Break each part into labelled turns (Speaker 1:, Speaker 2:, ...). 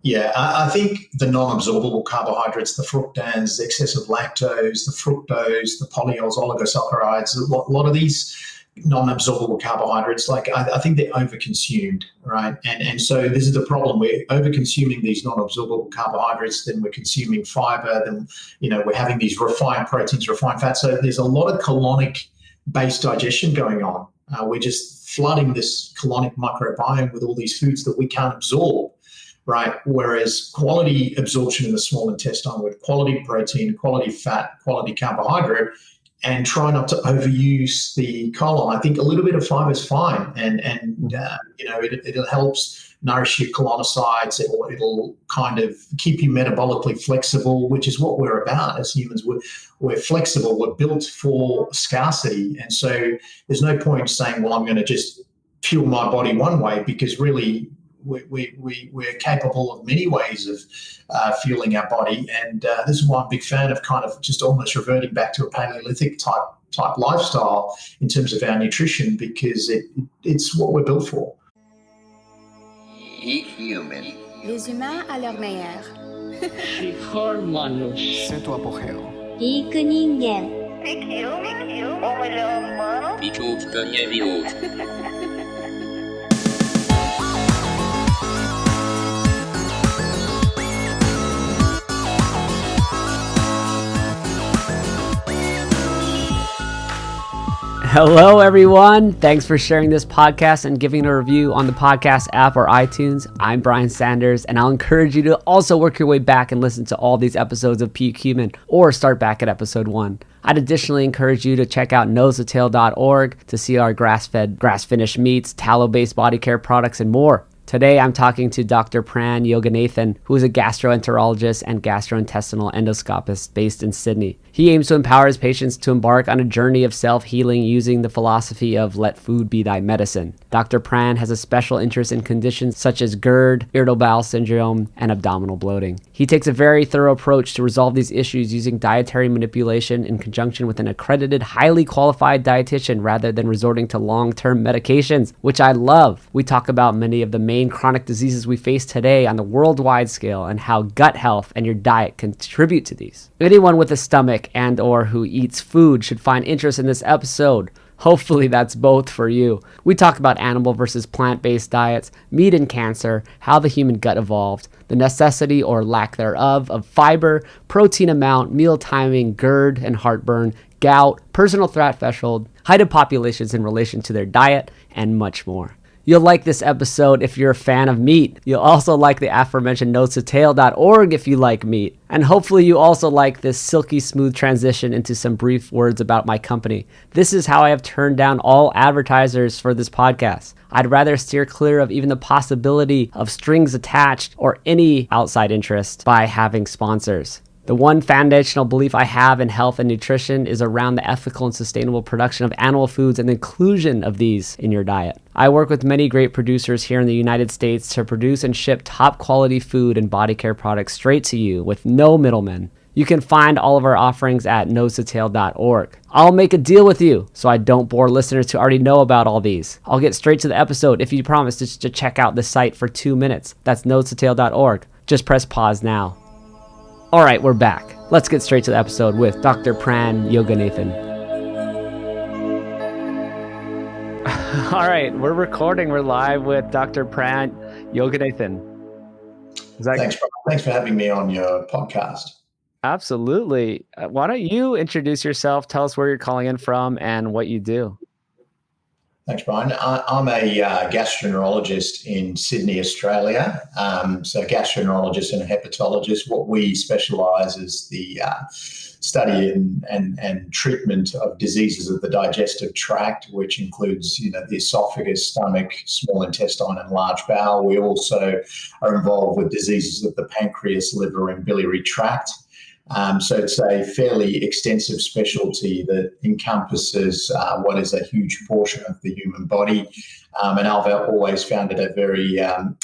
Speaker 1: Yeah, I think the non-absorbable carbohydrates, the fructans, the excessive lactose, the fructose, the polyols, oligosaccharides, a lot of these non-absorbable carbohydrates, like I think they're overconsumed, right? And so this is the problem. We're overconsuming these non-absorbable carbohydrates, then we're consuming fiber, then we're having these refined proteins, refined fats. So there's a lot of colonic-based digestion going on. We're just flooding this colonic microbiome with all these foods that we can't absorb. Right. Whereas quality absorption in the small intestine with quality protein, quality fat, quality carbohydrate, and try not to overuse the colon. I think a little bit of fiber is fine, and it helps nourish your colonocytes. It'll kind of keep you metabolically flexible, which is what we're about as humans. We're flexible. We're built for scarcity, and so there's no point saying, well, I'm going to just fuel my body one way, because really we're capable of many ways of fueling our body, and this is why I'm a big fan of kind of just almost reverting back to a Paleolithic type lifestyle in terms of our nutrition, because it's what we're built for.
Speaker 2: Les humains à leur meilleur.
Speaker 3: C'est tu apogeo.
Speaker 4: Hello, everyone. Thanks for sharing this podcast and giving a review on the podcast app or iTunes. I'm Brian Sanders, and I'll encourage you to also work your way back and listen to all these episodes of Puke Human, or start back at episode 1. I'd additionally encourage you to check out nosetotail.org to see our grass-fed, grass-finished meats, tallow-based body care products, and more. Today, I'm talking to Dr. Pran Yoganathan, who is a gastroenterologist and gastrointestinal endoscopist based in Sydney. He aims to empower his patients to embark on a journey of self-healing using the philosophy of let food be thy medicine. Dr. Pran has a special interest in conditions such as GERD, irritable bowel syndrome, and abdominal bloating. He takes a very thorough approach to resolve these issues using dietary manipulation in conjunction with an accredited, highly qualified dietitian rather than resorting to long-term medications, which I love. We talk about many of the main chronic diseases we face today on the worldwide scale and how gut health and your diet contribute to these. Anyone with a stomach and or who eats food should find interest in this episode. Hopefully that's both for you. We talk about animal versus plant-based diets, meat and cancer, how the human gut evolved, the necessity or lack thereof of fiber, protein amount, meal timing, GERD and heartburn, gout, personal fat threshold, height of populations in relation to their diet, and much more. You'll like this episode if you're a fan of meat. You'll also like the aforementioned nosetotail.org if you like meat. And hopefully you also like this silky smooth transition into some brief words about my company. This is how I have turned down all advertisers for this podcast. I'd rather steer clear of even the possibility of strings attached or any outside interest by having sponsors. The one foundational belief I have in health and nutrition is around the ethical and sustainable production of animal foods and the inclusion of these in your diet. I work with many great producers here in the United States to produce and ship top quality food and body care products straight to you with no middlemen. You can find all of our offerings at nosetotail.org. I'll make a deal with you so I don't bore listeners who already know about all these. I'll get straight to the episode if you promise just to check out the site for 2 minutes. That's nosetotail.org. Just press pause now. All right, we're back. Let's get straight to the episode with Dr. Pran Yoganathan. All right, we're recording. We're live with Dr. Pran Yoganathan.
Speaker 1: Thanks for having me on your podcast.
Speaker 4: Absolutely. Why don't you introduce yourself? Tell us where you're calling in from and what you do.
Speaker 1: Thanks, Brian. I'm a gastroenterologist in Sydney, Australia. So gastroenterologist and a hepatologist. What we specialise is the study and treatment of diseases of the digestive tract, which includes, the esophagus, stomach, small intestine, and large bowel. We also are involved with diseases of the pancreas, liver, and biliary tract. So it's a fairly extensive specialty that encompasses what is a huge portion of the human body. And I've always found it a very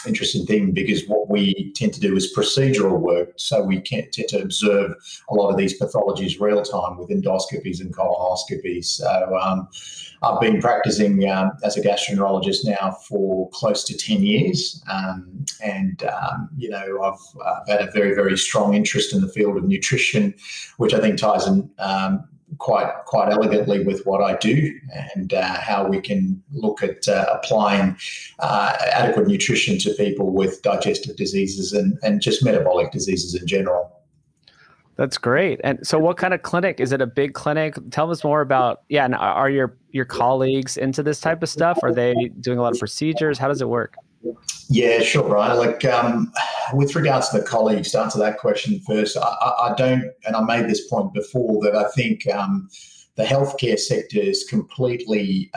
Speaker 1: interesting thing, because what we tend to do is procedural work. So we tend to observe a lot of these pathologies real time with endoscopies and colonoscopies. So I've been practicing as a gastroenterologist now for close to 10 years. I've had a very, very strong interest in the field of nutrition, which I think ties in quite elegantly with what I do, and how we can look at applying adequate nutrition to people with digestive diseases and just metabolic diseases in general.
Speaker 4: That's great. And so what kind of clinic? Is it a big clinic? Tell us more about, and are your colleagues into this type of stuff? Are they doing a lot of procedures? How does it work?
Speaker 1: Yeah, sure, Brian. With regards to the colleagues, to answer that question first, I don't, and I made this point before, that I think the healthcare sector is completely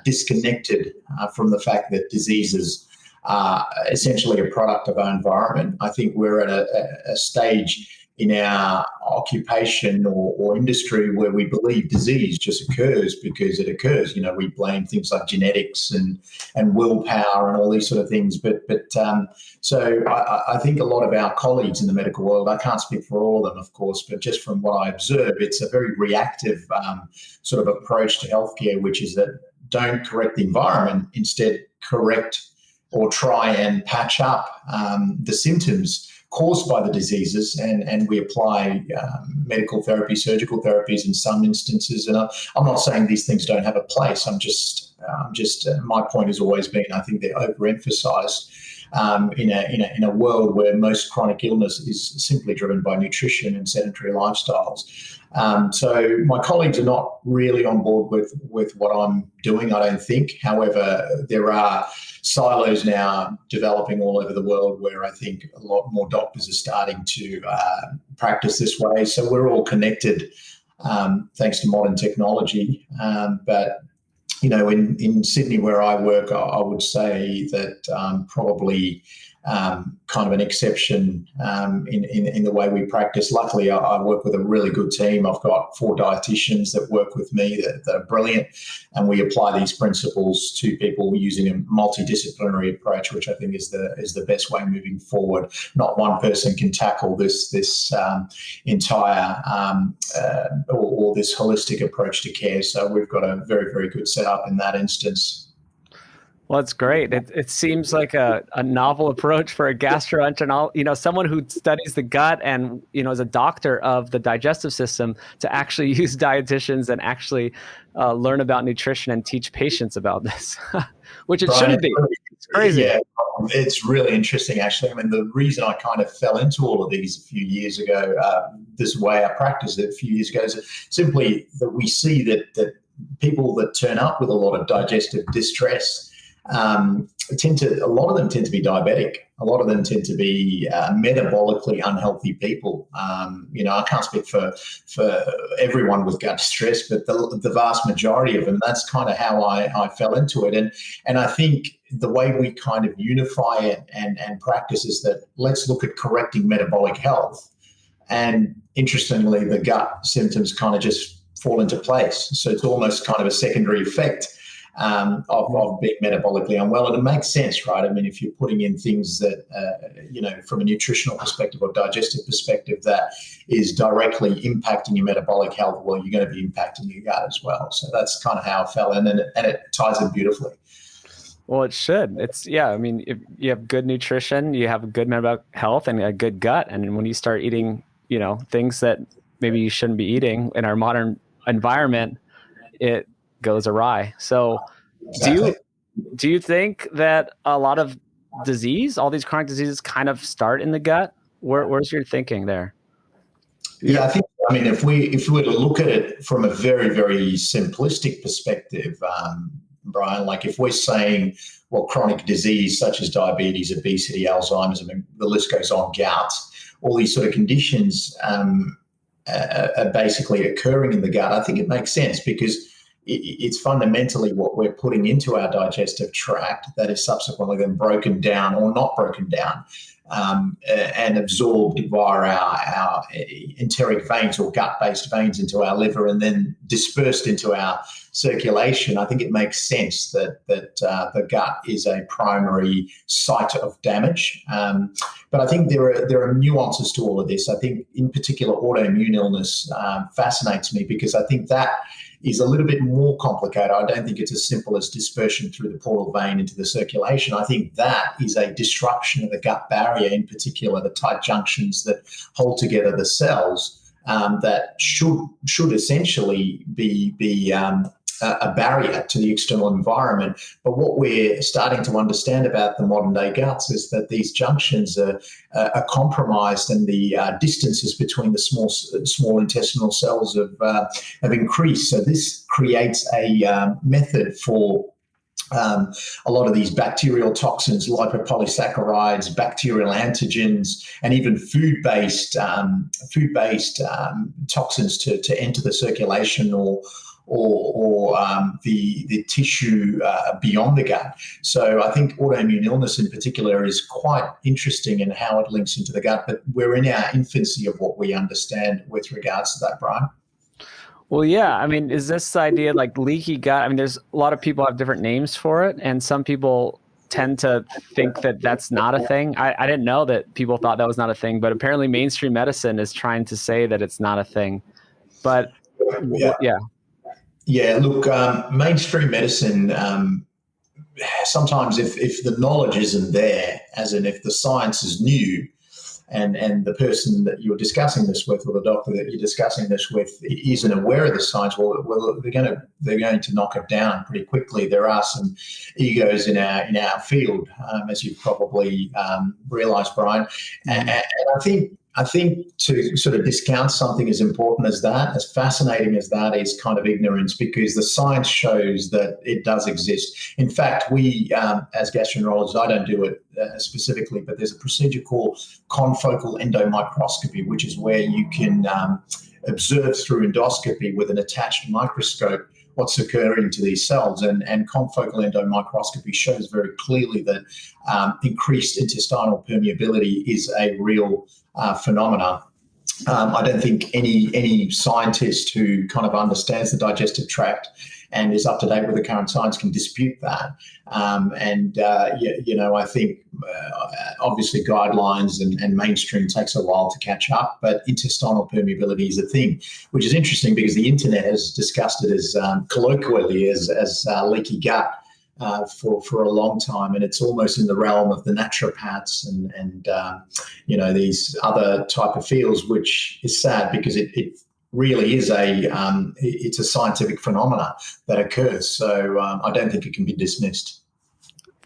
Speaker 1: disconnected from the fact that diseases are essentially a product of our environment. I think we're at a stage in our occupation or industry where we believe disease just occurs because it occurs. We blame things like genetics and willpower and all these sort of things. So I think a lot of our colleagues in the medical world, I can't speak for all of them, of course, but just from what I observe, it's a very reactive sort of approach to healthcare, which is that don't correct the environment, instead correct or try and patch up the symptoms caused by the diseases, and we apply medical therapy, surgical therapies in some instances. And I'm not saying these things don't have a place. I'm just my point has always been, I think they're overemphasized in a world where most chronic illness is simply driven by nutrition and sedentary lifestyles. So my colleagues are not really on board with what I'm doing, I don't think. However, there are silos now developing all over the world where I think a lot more doctors are starting to practice this way. So we're all connected thanks to modern technology. But in Sydney where I work, I would say that probably kind of an exception in the way we practice. Luckily, I work with a really good team. I've got 4 dietitians that work with me that are brilliant, and we apply these principles to people using a multidisciplinary approach, which I think is the best way moving forward. Not one person can tackle this entire or this holistic approach to care. So we've got a very, very good setup in that instance.
Speaker 4: Well, it's great. It seems like a novel approach for a gastroenterologist, someone who studies the gut and, is a doctor of the digestive system, to actually use dietitians and actually learn about nutrition and teach patients about this, which it shouldn't be. It's crazy.
Speaker 1: Yeah, it's really interesting, actually. I mean, the reason I kind of fell into all of these a few years ago, this way I practiced it a few years ago, is simply that we see that people that turn up with a lot of digestive distress, a lot of them tend to be diabetic. A lot of them tend to be metabolically unhealthy people. I can't speak for everyone with gut distress, but the vast majority of them, that's kind of how I fell into it. And I think the way we kind of unify it and practice is that let's look at correcting metabolic health. And interestingly, the gut symptoms kind of just fall into place. So it's almost kind of a secondary effect of being metabolically unwell. And it makes sense, right? I mean, if you're putting in things that, from a nutritional perspective or digestive perspective, that is directly impacting your metabolic health, well, you're going to be impacting your gut as well. So that's kind of how I fell in, and it ties in beautifully.
Speaker 4: Well, it should. If you have good nutrition, you have good metabolic health and a good gut. And when you start eating, things that maybe you shouldn't be eating in our modern environment, it goes awry. So
Speaker 1: Exactly.
Speaker 4: do you think that a lot of disease, all these chronic diseases, kind of start in the gut? Where's your thinking there?
Speaker 1: Yeah, I mean, if we were to look at it from a very, very simplistic perspective, Brian, like if we're saying, well, chronic disease such as diabetes, obesity, Alzheimer's, I mean, the list goes on, gout, all these sort of conditions are basically occurring in the gut. I think it makes sense because it's fundamentally what we're putting into our digestive tract that is subsequently then broken down or not broken down and absorbed via our enteric veins or gut-based veins into our liver and then dispersed into our circulation, I think it makes sense that the gut is a primary site of damage. But I think there are nuances to all of this. I think in particular autoimmune illness fascinates me because I think that is a little bit more complicated. I don't think it's as simple as dispersion through the portal vein into the circulation. I think that is a disruption of the gut barrier, in particular the tight junctions that hold together the cells that should essentially be a barrier to the external environment. But what we're starting to understand about the modern day guts is that these junctions are compromised, and the distances between the small intestinal cells have increased. So this creates a method for a lot of these bacterial toxins, lipopolysaccharides, bacterial antigens, and even food-based toxins to enter the circulation or the tissue beyond the gut. So I think autoimmune illness in particular is quite interesting in how it links into the gut, but we're in our infancy of what we understand with regards to that, Brian.
Speaker 4: Well, yeah. I mean, is this idea like leaky gut? I mean, there's a lot of people have different names for it, and some people tend to think that that's not a thing. I didn't know that people thought that was not a thing, but apparently mainstream medicine is trying to say that it's not a thing. But yeah.
Speaker 1: Yeah, look, mainstream medicine, sometimes if the knowledge isn't there, as in if the science is new and the person that you're discussing this with or the doctor that you're discussing this with isn't aware of the science, well they're going to knock it down pretty quickly. There are some egos in our field, as you've probably realised, Brian, and I think to sort of discount something as important as that, as fascinating as that, is kind of ignorance, because the science shows that it does exist. In fact, we, as gastroenterologists, I don't do it specifically, but there's a procedure called confocal endomicroscopy, which is where you can observe through endoscopy with an attached microscope what's occurring to these cells. And confocal endomicroscopy shows very clearly that increased intestinal permeability is a real phenomena. I don't think any scientist who kind of understands the digestive tract and is up to date with the current science can dispute that. I think obviously guidelines and mainstream takes a while to catch up, but intestinal permeability is a thing, which is interesting because the internet has discussed it as colloquially as leaky gut for a long time, and it's almost in the realm of the naturopaths and these other type of fields, which is sad because it really is it's a scientific phenomena that occurs. So I don't think it can be dismissed.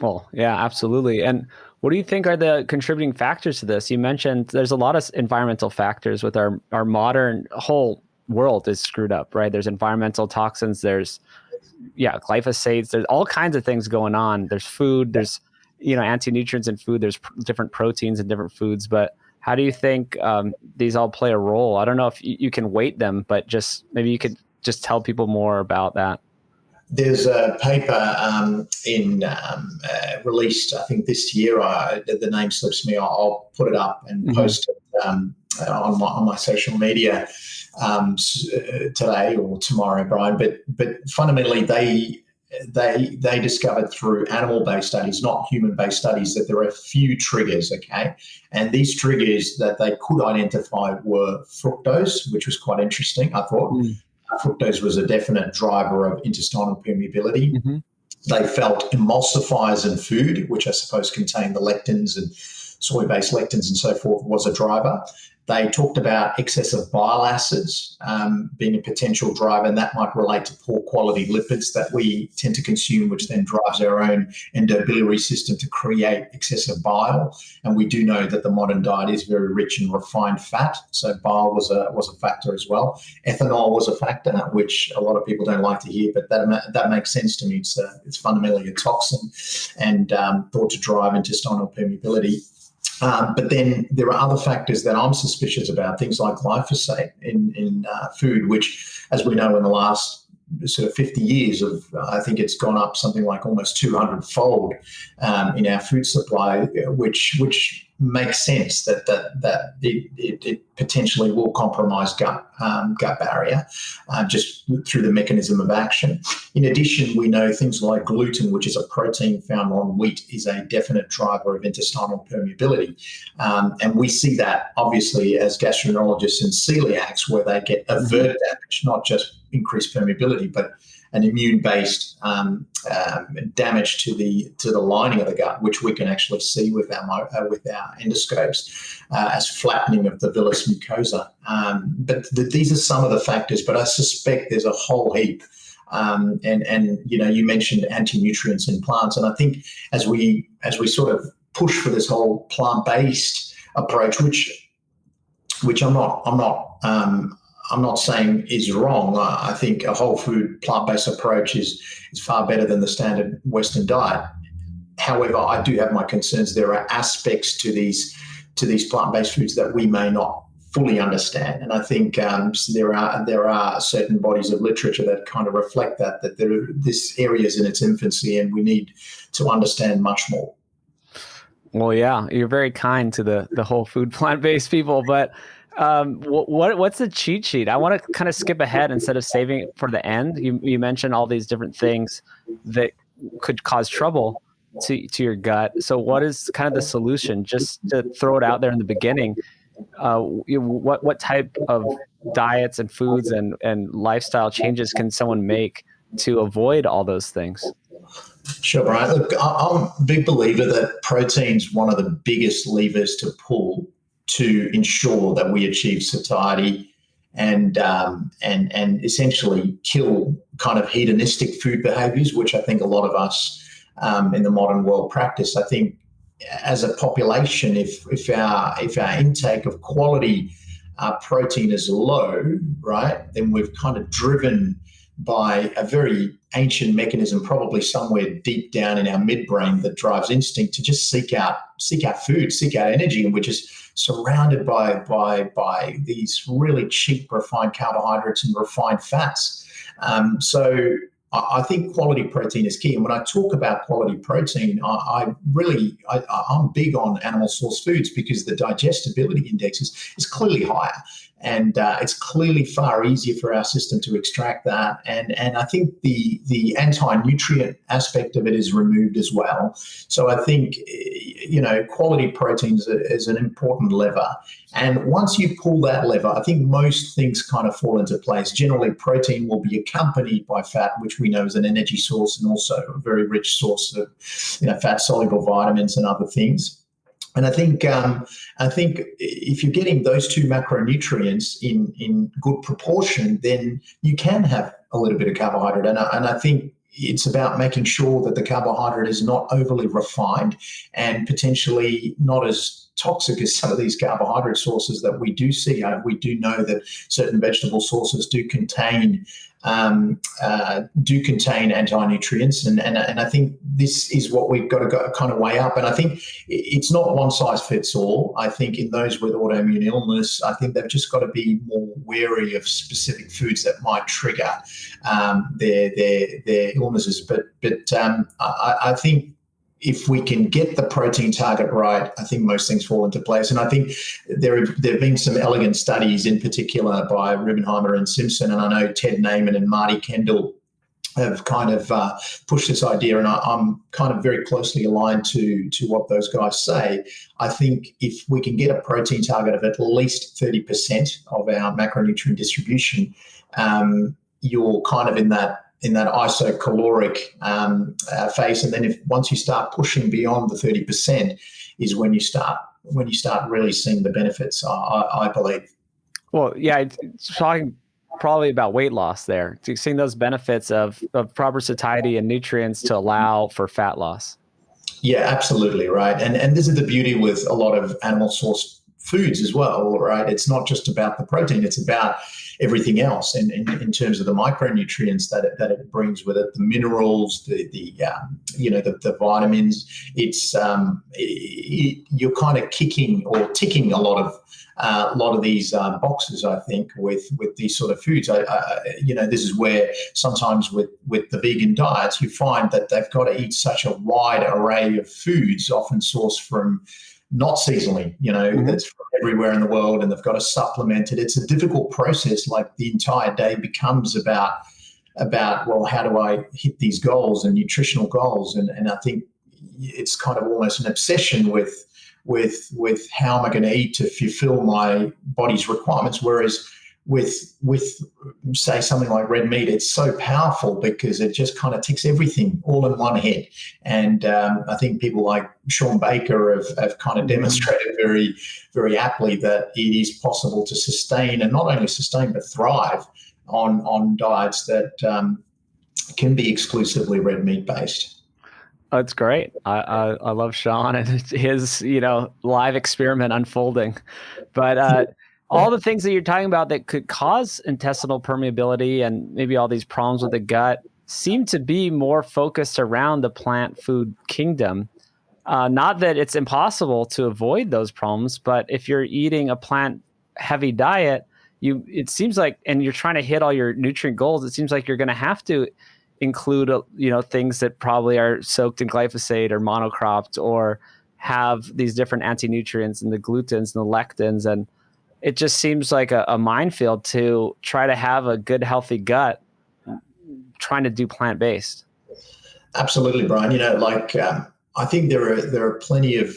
Speaker 4: Well, yeah, absolutely. And what do you think are the contributing factors to this? You mentioned there's a lot of environmental factors with our modern whole world is screwed up, right? There's environmental toxins, there's glyphosates, there's all kinds of things going on. There's food, there's, anti-nutrients in food, there's different proteins in different foods, but how do you think these all play a role? I don't know if you can weight them, but maybe you could just tell people more about that.
Speaker 1: There's a paper released, I think this year. The name slips me. I'll put it up and post it on my social media today or tomorrow, Brian. But fundamentally, they discovered through animal-based studies, not human-based studies, that there are a few triggers, okay? And these triggers that they could identify were fructose, which was quite interesting, I thought. Fructose was a definite driver of intestinal permeability. Mm-hmm. They felt emulsifiers in food, which I suppose contain the lectins and soy-based lectins and so forth, was a driver. They talked about excessive bile acids being a potential driver, and that might relate to poor quality lipids that we tend to consume, which then drives our own endobiliary system to create excessive bile. And we do know that the modern diet is very rich in refined fat, so bile was a factor as well. Ethanol was a factor, which a lot of people don't like to hear, but that makes sense to me. It's fundamentally a toxin and thought to drive intestinal permeability. But then there are other factors that I'm suspicious about, things like glyphosate in food, which, as we know, in the last sort of 50 years of, I think it's gone up something like almost 200-fold in our food supply, which makes sense that it potentially will compromise gut barrier just through the mechanism of action. In addition, we know things like gluten, which is a protein found on wheat, is a definite driver of intestinal permeability. And we see that obviously as gastroenterologists and celiacs, where they get overt damage, not just increased permeability, but an immune-based damage to the lining of the gut, which we can actually see with our endoscopes as flattening of the villus mucosa. But these are some of the factors, but I suspect there's a whole heap. And you mentioned anti-nutrients in plants, and I think as we sort of push for this whole plant-based approach, which I'm not saying is wrong. I think a whole food plant-based approach is far better than the standard Western diet. However, I do have my concerns. There are aspects to these plant-based foods that we may not fully understand, and I think there are certain bodies of literature that kind of reflect that this area is in its infancy, and we need to understand much more.
Speaker 4: Well, yeah, you're very kind to the whole food plant-based people, but what's the cheat sheet? I want to kind of skip ahead instead of saving it for the end. You mentioned all these different things that could cause trouble to your gut. So what is kind of the solution? Just to throw it out there in the beginning, what type of diets and foods and lifestyle changes can someone make to avoid all those things?
Speaker 1: Sure, Brian. Look, I'm a big believer that protein's one of the biggest levers to pull to ensure that we achieve satiety and essentially kill kind of hedonistic food behaviors, which I think a lot of us in the modern world practice. I think as a population, if our intake of quality protein is low, right, then we've kind of driven by a very ancient mechanism, probably somewhere deep down in our midbrain, that drives instinct to just seek out food, seek out energy, and we're just surrounded by these really cheap refined carbohydrates and refined fats. So I think quality protein is key. And when I talk about quality protein, I'm big on animal source foods because the digestibility index is clearly higher. And it's clearly far easier for our system to extract that. And I think the anti-nutrient aspect of it is removed as well. So I think, quality proteins is an important lever. And once you pull that lever, I think most things kind of fall into place. Generally, protein will be accompanied by fat, which we know is an energy source and also a very rich source of fat-soluble vitamins and other things. And I think if you're getting those two macronutrients in good proportion, then you can have a little bit of carbohydrate. And I think it's about making sure that the carbohydrate is not overly refined and potentially not as toxic as some of these carbohydrate sources that we do see. We do know that certain vegetable sources do contain anti-nutrients, and I think this is what we've got to go kind of weigh up. And I think it's not one size fits all. I think in those with autoimmune illness, I think they've just got to be more wary of specific foods that might trigger their illnesses. But I think if we can get the protein target right, I think most things fall into place. And I think there have been some elegant studies, in particular by Rubenheimer and Simpson, and I know Ted Naiman and Marty Kendall have kind of pushed this idea, and I'm kind of very closely aligned to what those guys say. I think if we can get a protein target of at least 30% of our macronutrient distribution, you're kind of in that isocaloric phase, and then once you start pushing beyond the 30%, is when you start really seeing the benefits. I believe. Well,
Speaker 4: yeah, it's talking probably about weight loss there. So you're seeing those benefits of proper satiety and nutrients to allow for fat loss.
Speaker 1: Yeah, absolutely right. And this is the beauty with a lot of animal source foods as well, right? It's not just about the protein; it's about everything else, and in terms of the micronutrients that it brings with it, the minerals, the vitamins. It's you're kind of kicking or ticking a lot of these boxes, I think, with these sort of foods. This is where sometimes with the vegan diets, you find that they've got to eat such a wide array of foods, often sourced from not seasonally, that's from everywhere in the world, and they've got to supplement it. It's a difficult process. Like the entire day becomes about well, how do I hit these goals and nutritional goals? And I think it's kind of almost an obsession with how am I going to eat to fulfill my body's requirements. Whereas with say something like red meat, it's so powerful because it just kind of ticks everything all in one head. And I think people like Sean Baker have kind of demonstrated very, very aptly that it is possible to sustain, and not only sustain but thrive on diets that can be exclusively red meat based.
Speaker 4: That's great. I love Sean and his live experiment unfolding, but all the things that you're talking about that could cause intestinal permeability and maybe all these problems with the gut seem to be more focused around the plant food kingdom. Not that it's impossible to avoid those problems, but if you're eating a plant heavy diet, it seems like, and you're trying to hit all your nutrient goals, it seems like you're going to have to include things that probably are soaked in glyphosate or monocropped or have these different anti-nutrients and the glutens and the lectins. And it just seems like a minefield to try to have a good, healthy gut trying to do plant-based.
Speaker 1: Absolutely, Brian. I think there are plenty of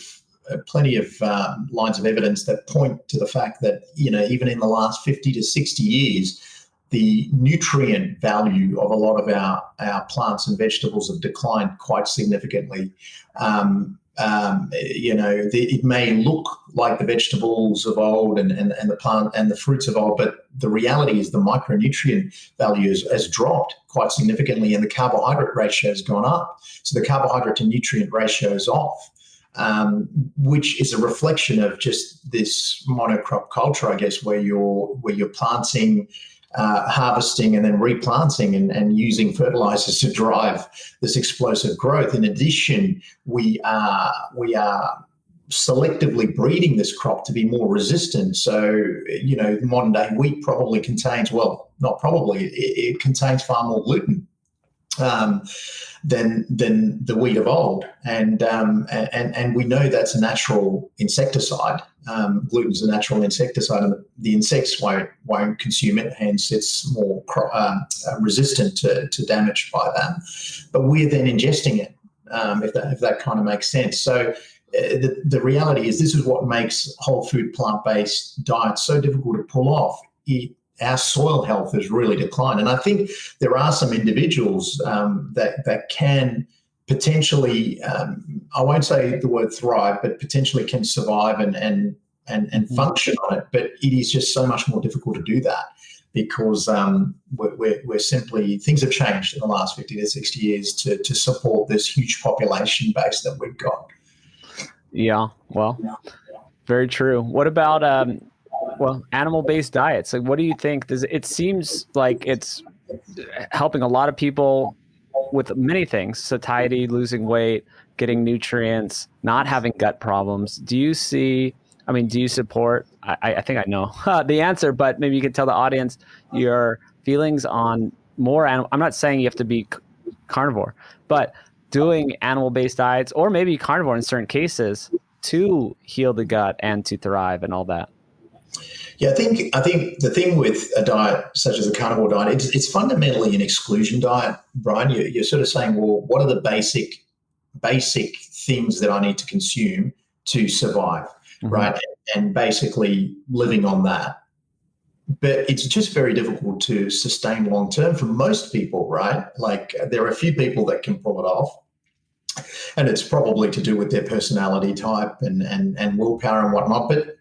Speaker 1: lines of evidence that point to the fact that, even in the last 50 to 60 years, the nutrient value of a lot of our plants and vegetables have declined quite significantly. It may look like the vegetables of old and the plant and the fruits of old, but the reality is the micronutrient value has dropped quite significantly, and the carbohydrate ratio has gone up. So the carbohydrate to nutrient ratio is off, which is a reflection of just this monocrop culture, I guess, where you're planting, harvesting, and then replanting and using fertilizers to drive this explosive growth. In addition, we are selectively breeding this crop to be more resistant. So, modern day wheat probably contains, well, not probably, it contains far more gluten than the wheat of old, and we know that's a natural insecticide. Gluten's a natural insecticide, and the insects won't consume it. Hence, it's more resistant to damage by them. But we're then ingesting it, if that kind of makes sense. So the reality is, this is what makes whole food plant-based diets so difficult to pull off. Our soil health has really declined. And I think there are some individuals that can potentially, I won't say the word thrive, but potentially can survive and function on it. But it is just so much more difficult to do that because we're simply, things have changed in the last 50 to 60 years to support this huge population base that we've got. Yeah,
Speaker 4: well, very true. What about animal-based diets? Like, what do you think? It seems like it's helping a lot of people with many things: satiety, losing weight, getting nutrients, not having gut problems. Do you support? I think I know the answer, but maybe you could tell the audience your feelings on more animal. I'm not saying you have to be carnivore, but doing animal-based diets, or maybe carnivore in certain cases, to heal the gut and to thrive and all that.
Speaker 1: Yeah, I think the thing with a diet such as a carnivore diet, it's fundamentally an exclusion diet, Brian. You're sort of saying, well, what are the basic things that I need to consume to survive, right? And basically living on that. But it's just very difficult to sustain long term for most people, right? Like, there are a few people that can pull it off. And it's probably to do with their personality type and willpower and whatnot. But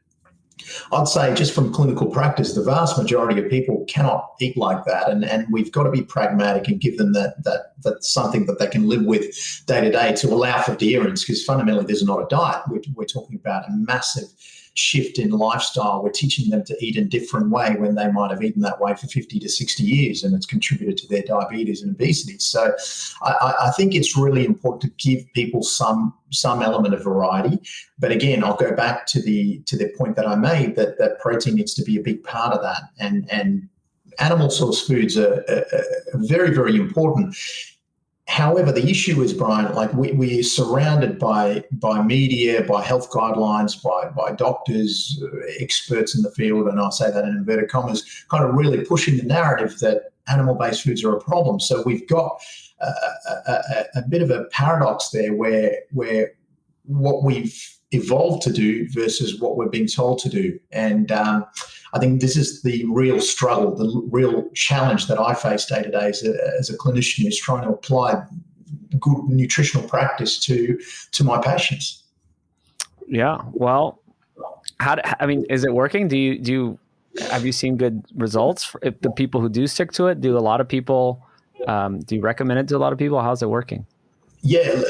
Speaker 1: I'd say, just from clinical practice, the vast majority of people cannot eat like that. And we've got to be pragmatic and give them that's something that they can live with day to day to allow for adherence, because fundamentally there's not a diet. We're talking about a massive shift in lifestyle. We're teaching them to eat a different way when they might have eaten that way for 50 to 60 years, and it's contributed to their diabetes and obesity. So I think it's really important to give people some element of variety. But again, I'll go back to the point that I made, that protein needs to be a big part of that. And animal source foods are very, very important. However, the issue is, Brian, like we're surrounded by media, by health guidelines, by doctors, experts in the field, and I'll say that in inverted commas, kind of really pushing the narrative that animal-based foods are a problem. So we've got a bit of a paradox there where what we've evolved to do versus what we're being told to do. And I think this is the real struggle, the real challenge that I face day to day as a clinician, is trying to apply good nutritional practice to my patients.
Speaker 4: Yeah. Well, is it working? Have you seen good results if the people who do stick to it? Do a lot of people, do you recommend it to a lot of people? How's it working?
Speaker 1: Yeah,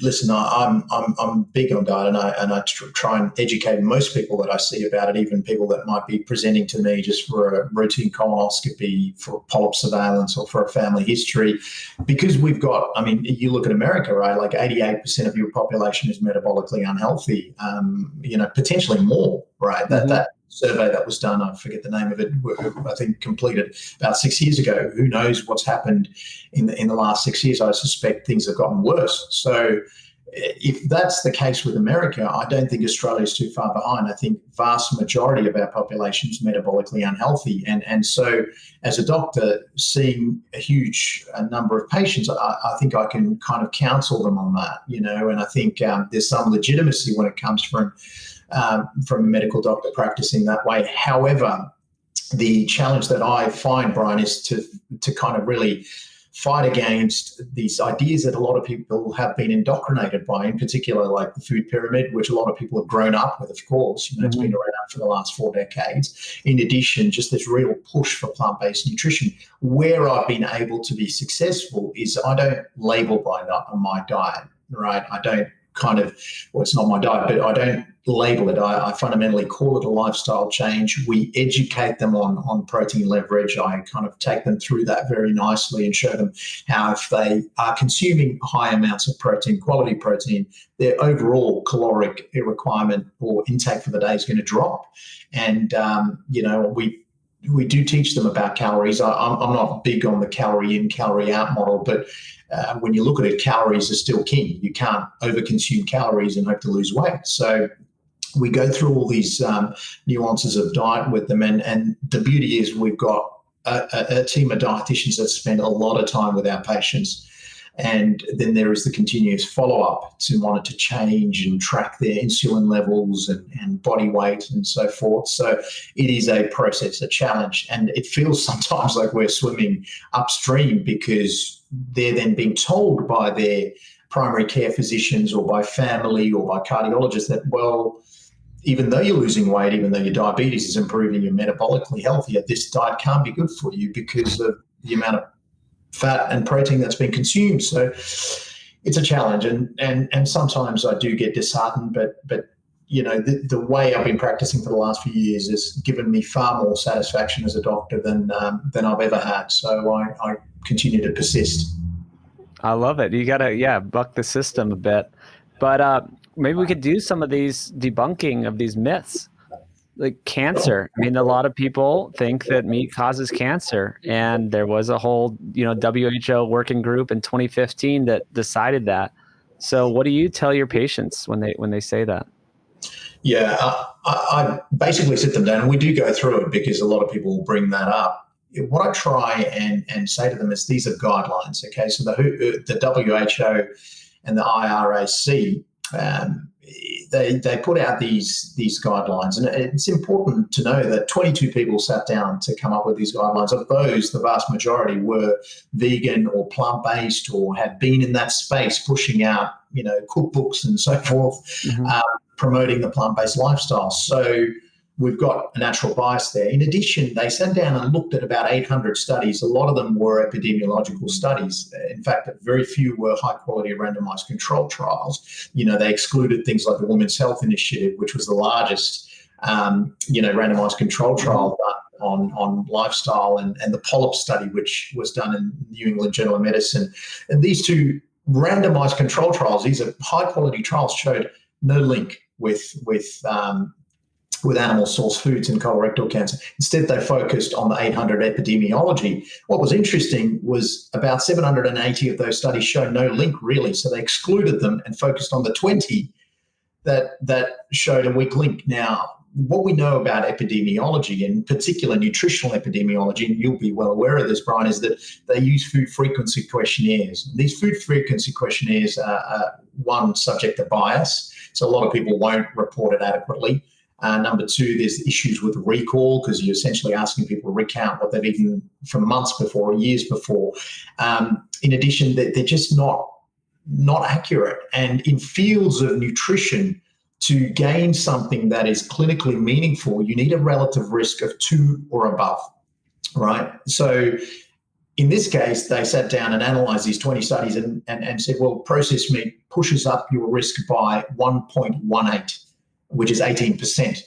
Speaker 1: listen, I'm big on diet, and I try and educate most people that I see about it, even people that might be presenting to me just for a routine colonoscopy, for polyp surveillance, or for a family history, because we've got, you look at America, right? Like 88% of your population is metabolically unhealthy, potentially more, right? That survey that was done, I forget the name of it, I think completed about 6 years ago. Who knows what's happened in the last 6 years? I suspect things have gotten worse. So if that's the case with America, I don't think Australia is too far behind. I think vast majority of our population is metabolically unhealthy. And so as a doctor, seeing a huge number of patients, I think I can kind of counsel them on that, and I think there's some legitimacy when it comes from a medical doctor practicing that way. However, the challenge that I find, Brian, is to kind of really fight against these ideas that a lot of people have been indoctrinated by, in particular like the food pyramid, which a lot of people have grown up with, of course. It's been around for the last 4 decades. In addition, just this real push for plant-based nutrition. Where I've been able to be successful is I don't label my diet, right? I don't it's not my diet, but I don't label it. I fundamentally call it a lifestyle change. We educate them on protein leverage. I kind of take them through that very nicely and show them how, if they are consuming high amounts of protein, quality protein, their overall caloric requirement or intake for the day is going to drop. And, we do teach them about calories. I'm not big on the calorie in, calorie out model, but when you look at it, calories are still king. You can't overconsume calories and hope to lose weight. So we go through all these nuances of diet with them. And the beauty is we've got a team of dietitians that spend a lot of time with our patients. And then there is the continuous follow-up to monitor change and track their insulin levels and body weight and so forth. So it is a process, a challenge. And it feels sometimes like we're swimming upstream, because they're then being told by their primary care physicians or by family or by cardiologists that, well, even though you're losing weight, even though your diabetes is improving, you're metabolically healthier, this diet can't be good for you because of the amount of fat and protein that's been consumed. So it's a challenge, and sometimes I do get disheartened, but the way I've been practicing for the last few years has given me far more satisfaction as a doctor than I've ever had. So I continue to persist.
Speaker 4: I love it. You gotta buck the system a bit, but maybe we could do some of these debunking of these myths. Like cancer. A lot of people think that meat causes cancer, and there was a whole, WHO working group in 2015 that decided that. So what do you tell your patients when they say that?
Speaker 1: Yeah, I basically sit them down, and we do go through it because a lot of people will bring that up. What I try and say to them is these are guidelines, okay? So the WHO and the IRAC, they put out these guidelines, and it's important to know that 22 people sat down to come up with these guidelines. Of those, the vast majority were vegan or plant-based or had been in that space pushing out, cookbooks and so forth, promoting the plant-based lifestyle. So we've got a natural bias there. In addition, they sat down and looked at about 800 studies. A lot of them were epidemiological studies. In fact, very few were high-quality randomized controlled trials. They excluded things like the Women's Health Initiative, which was the largest randomized control trial done on lifestyle, and the polyp study, which was done in New England Journal of Medicine. And these two randomized control trials, these are high quality trials, showed no link with animal source foods and colorectal cancer. Instead, they focused on the 800 epidemiology. What was interesting was about 780 of those studies showed no link really. So they excluded them and focused on the 20 that showed a weak link. Now, what we know about epidemiology, in particular nutritional epidemiology, and you'll be well aware of this, Brian, is that they use food frequency questionnaires. These food frequency questionnaires are one, subject to bias. So a lot of people won't report it adequately. Number two, there's issues with recall because you're essentially asking people to recount what they've eaten from months before or years before. In addition, they're just not accurate. And in fields of nutrition, to gain something that is clinically meaningful, you need a relative risk of 2 or above, right? So in this case, they sat down and analyzed these 20 studies and said, well, processed meat pushes up your risk by 1.18, which is 18%.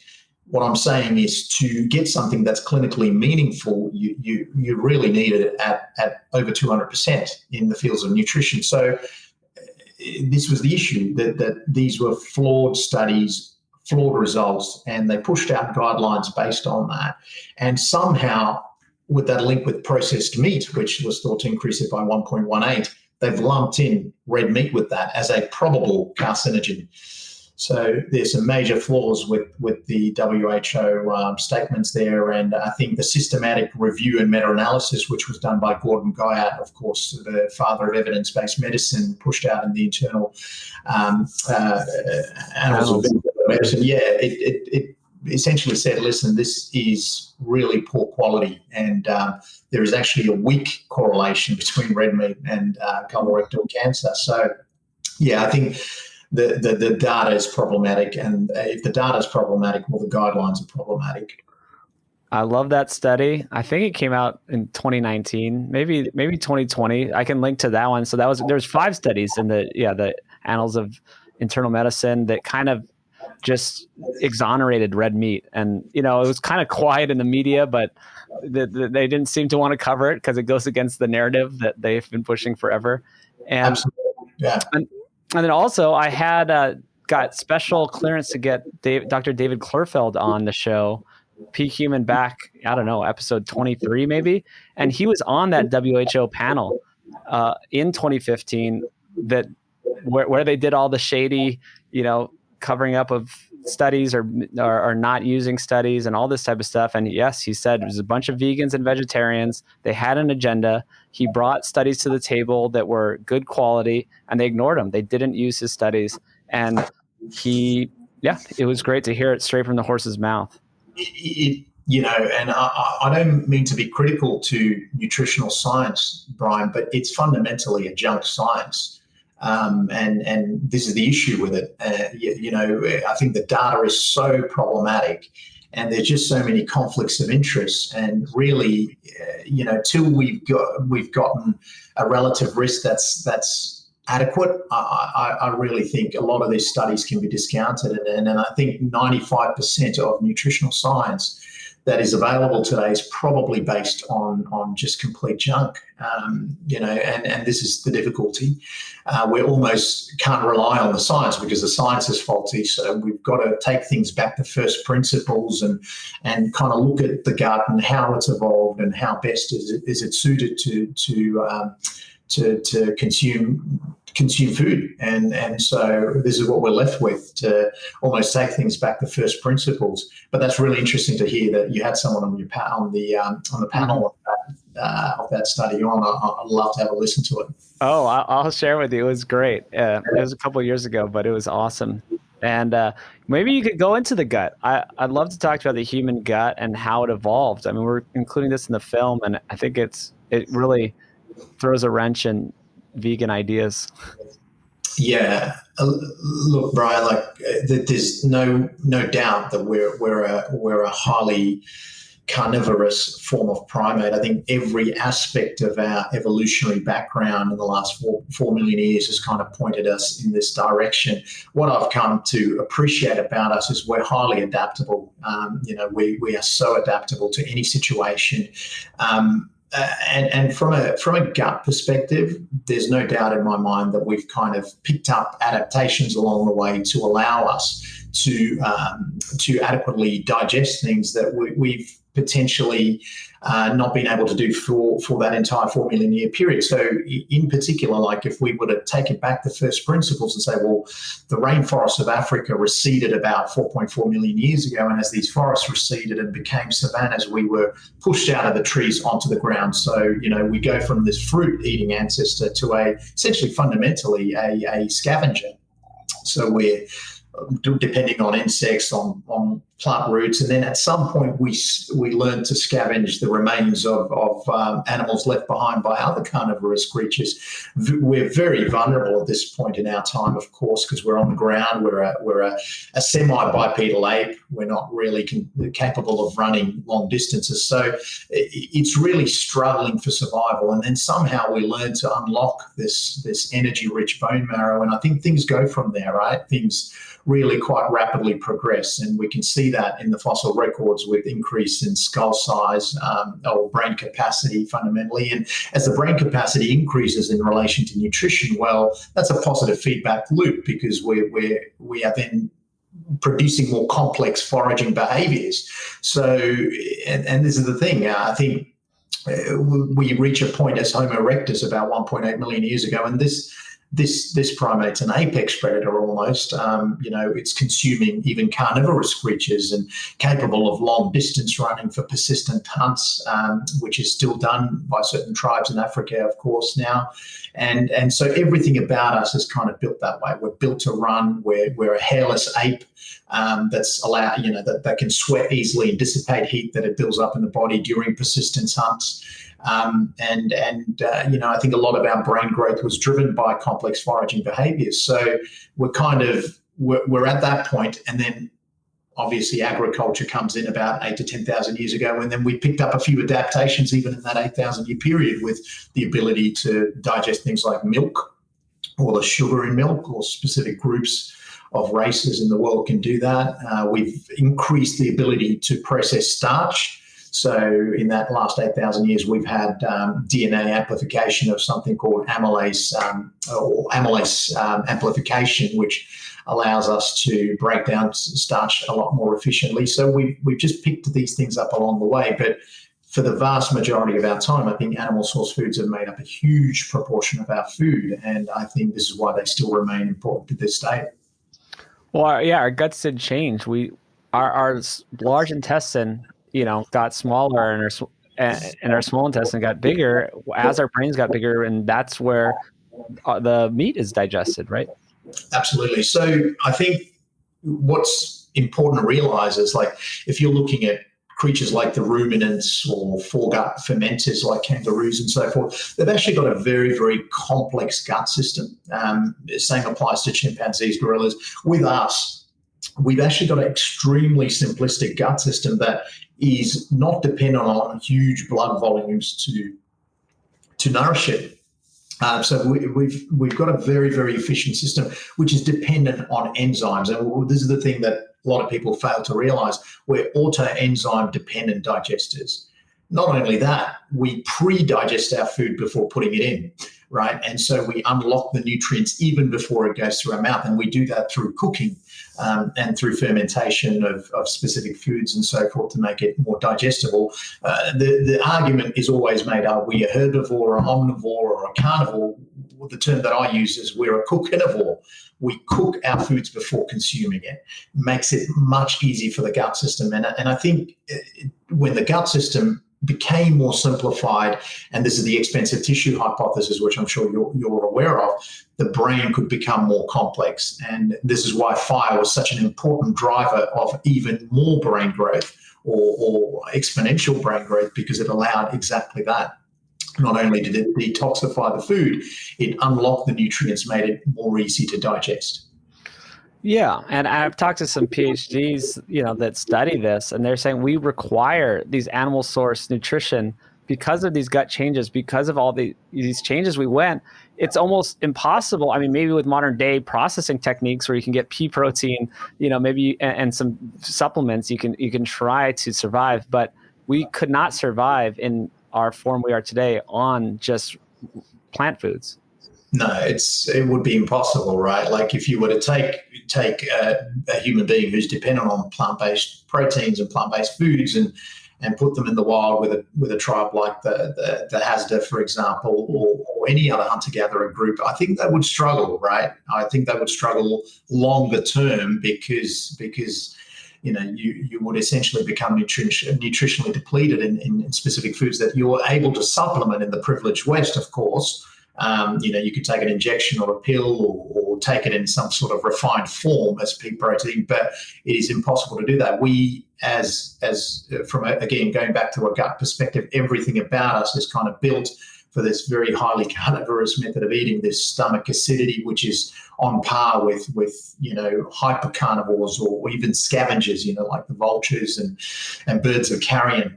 Speaker 1: What I'm saying is to get something that's clinically meaningful, you really need it at over 200% in the fields of nutrition. So this was the issue, that these were flawed studies, flawed results, and they pushed out guidelines based on that. And somehow, with that link with processed meat, which was thought to increase it by 1.18, they've lumped in red meat with that as a probable carcinogen. So there's some major flaws with the WHO statements there, and I think the systematic review and meta-analysis, which was done by Gordon Guyatt, of course, the father of evidence-based medicine, pushed out in the internal Annals of Medicine. Yeah, it essentially said, listen, this is really poor quality, and there is actually a weak correlation between red meat and colorectal cancer. So, yeah, I think the data is problematic, and if the data is problematic, well, the guidelines are problematic.
Speaker 4: I love that study. I think it came out in 2019, maybe 2020. I can link to that one. So there's 5 studies in the Annals of Internal Medicine that kind of just exonerated red meat, and it was kind of quiet in the media, but they didn't seem to want to cover it because it goes against the narrative that they've been pushing forever. And
Speaker 1: absolutely, yeah.
Speaker 4: And then also I had got special clearance to get Dr. David Klurfeld on the show, Peak Human back, I don't know, episode 23 maybe. And he was on that WHO panel in 2015 where they did all the shady, covering up of studies or not using studies and all this type of stuff. And yes, he said it was a bunch of vegans and vegetarians. They had an agenda. He brought studies to the table that were good quality, and they ignored them. They didn't use his studies. And it was great to hear it straight from the horse's mouth.
Speaker 1: And I don't mean to be critical to nutritional science, Brian, but it's fundamentally a junk science. And this is the issue with it. I think the data is so problematic, and there's just so many conflicts of interest. And really, till we've gotten a relative risk that's adequate, I really think a lot of these studies can be discounted. And I think 95% of nutritional science that is available today is probably based on just complete junk, and this is the difficulty. We almost can't rely on the science because the science is faulty. So we've got to take things back to first principles and kind of look at the gut and how it's evolved and how best is it suited to consume food, and so this is what we're left with, to almost take things back to first principles. But that's really interesting to hear that you had someone on the panel of that study on. I'd love to have a listen to it.
Speaker 4: Oh, I'll share with you. It was great. It was a couple of years ago, but it was awesome. And maybe you could go into the gut. I'd love to talk about the human gut and how it evolved. I mean, we're including this in the film, and I think it really throws a wrench in vegan ideas.
Speaker 1: Yeah, look, Brian. There's no doubt that we're a highly carnivorous form of primate. I think every aspect of our evolutionary background in the last 4 million years has kind of pointed us in this direction. What I've come to appreciate about us is we're highly adaptable. We are so adaptable to any situation. And from a gut perspective, there's no doubt in my mind that we've kind of picked up adaptations along the way to allow us to adequately digest things that we've potentially not been able to do for that entire 4 million year period. So in particular, like if we were to take it back to first principles and say, well, the rainforests of Africa receded about 4.4 million years ago, and as these forests receded and became savannas, we were pushed out of the trees onto the ground. So, we go from this fruit-eating ancestor to essentially fundamentally a scavenger. So we're depending on insects, on plant roots, and then at some point we learn to scavenge the remains of animals left behind by other carnivorous creatures. We're very vulnerable at this point in our time, of course, because we're on the ground. We're a semi-bipedal ape. We're not really capable of running long distances, so it's really struggling for survival. And then somehow we learn to unlock this energy-rich bone marrow, and I think things go from there, right? Things really quite rapidly progress, and we can see that in the fossil records with increase in skull size or brain capacity fundamentally. And as the brain capacity increases in relation to nutrition, well, that's a positive feedback loop, because we are then producing more complex foraging behaviors. So, and this is the thing, I think we reach a point as Homo erectus about 1.8 million years ago, and this primate's an apex predator almost. It's consuming even carnivorous creatures and capable of long distance running for persistent hunts, which is still done by certain tribes in Africa, of course, now. And so everything about us is kind of built that way. We're built to run. We're a hairless ape that's allowed, that can sweat easily and dissipate heat that it builds up in the body during persistence hunts. I think a lot of our brain growth was driven by complex foraging behaviors. So we're at that point, and then obviously agriculture comes in about 8,000 to 10,000 years ago, and then we picked up a few adaptations even in that 8,000 year period, with the ability to digest things like milk or the sugar in milk, or specific groups of races in the world can do that. We've increased the ability to process starch. So in that last 8,000 years, we've had DNA amplification of something called amylase amplification, which allows us to break down starch a lot more efficiently. So we've just picked these things up along the way. But for the vast majority of our time, I think animal source foods have made up a huge proportion of our food. And I think this is why they still remain important to this day.
Speaker 4: Well, yeah, our guts did change. Our large intestine, got smaller, and our small intestine got bigger as our brains got bigger, and that's where the meat is digested, right?
Speaker 1: Absolutely. So I think what's important to realize is, like, if you're looking at creatures like the ruminants or foregut fermenters like kangaroos and so forth, they've actually got a very, very complex gut system. Same applies to chimpanzees, gorillas. With us, we've actually got an extremely simplistic gut system that is not dependent on huge blood volumes to nourish it. So we've got a very, very efficient system, which is dependent on enzymes. And this is the thing that a lot of people fail to realize. We're auto-enzyme dependent digesters. Not only that, we pre-digest our food before putting it in, right? And so we unlock the nutrients even before it goes through our mouth. And we do that through cooking and through fermentation of specific foods and so forth to make it more digestible. The argument is always made, are we a herbivore, an omnivore, or a carnivore? Well, the term that I use is we're a cookinivore. We cook our foods before consuming it. Makes it much easier for the gut system. And I think when the gut system became more simplified, and this is the expensive tissue hypothesis, which I'm sure you're aware of, the brain could become more complex. And this is why fire was such an important driver of even more brain growth or exponential brain growth, because it allowed exactly that. Not only did it detoxify the food, it unlocked the nutrients, made it more easy to digest.
Speaker 4: Yeah, and I've talked to some PhDs, that study this, and they're saying we require these animal source nutrition because of these gut changes, because of all these changes we went. It's almost impossible. I mean, maybe with modern day processing techniques where you can get pea protein, maybe and some supplements, you can try to survive, but we could not survive in our form we are today on just plant foods.
Speaker 1: No, it would be impossible, right? Like if you were to take a human being who's dependent on plant-based proteins and plant-based foods and put them in the wild with a tribe like the Hasda, for example, or any other hunter-gatherer group, I think they would struggle, right? I think they would struggle longer term because you would essentially become nutritionally depleted in specific foods that you're able to supplement in the privileged West, of course. You could take an injection or a pill or take it in some sort of refined form as pea protein, but it is impossible to do that. We, as from again going back to a gut perspective, everything about us is kind of built for this very highly carnivorous method of eating. This stomach acidity, which is on par with hypercarnivores or even scavengers, like the vultures and birds of carrion.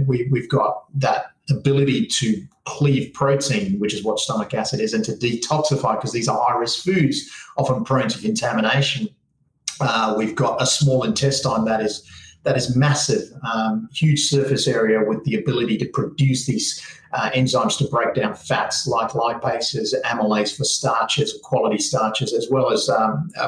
Speaker 1: We've got that ability to cleave protein, which is what stomach acid is, and to detoxify, because these are high-risk foods, often prone to contamination. We've got a small intestine that is massive, huge surface area with the ability to produce these enzymes to break down fats like lipases, amylase for starches, quality starches, as well as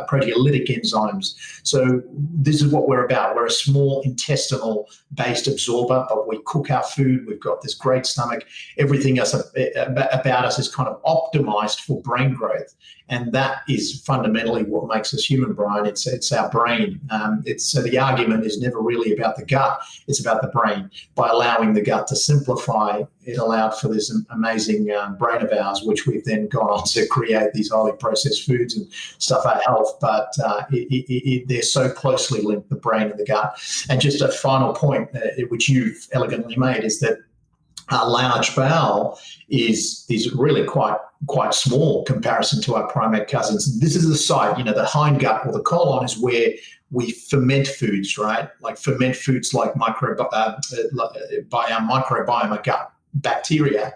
Speaker 1: proteolytic enzymes. So this is what we're about. We're a small intestinal-based absorber, but we cook our food. We've got this great stomach. Everything about us is kind of optimized for brain growth. And that is fundamentally what makes us human, Brian. It's our brain. So the argument is never really about the gut. It's about the brain. By allowing the gut to simplify, it allowed for this amazing brain of ours, which we've then gone on to create these highly processed foods and stuff our health. But they're so closely linked, the brain and the gut. And just a final point, which you've elegantly made, is that our large bowel is really quite small comparison to our primate cousins. This is the site, the hindgut or the colon is where we ferment foods, right? Like ferment foods by our microbiome, our gut bacteria.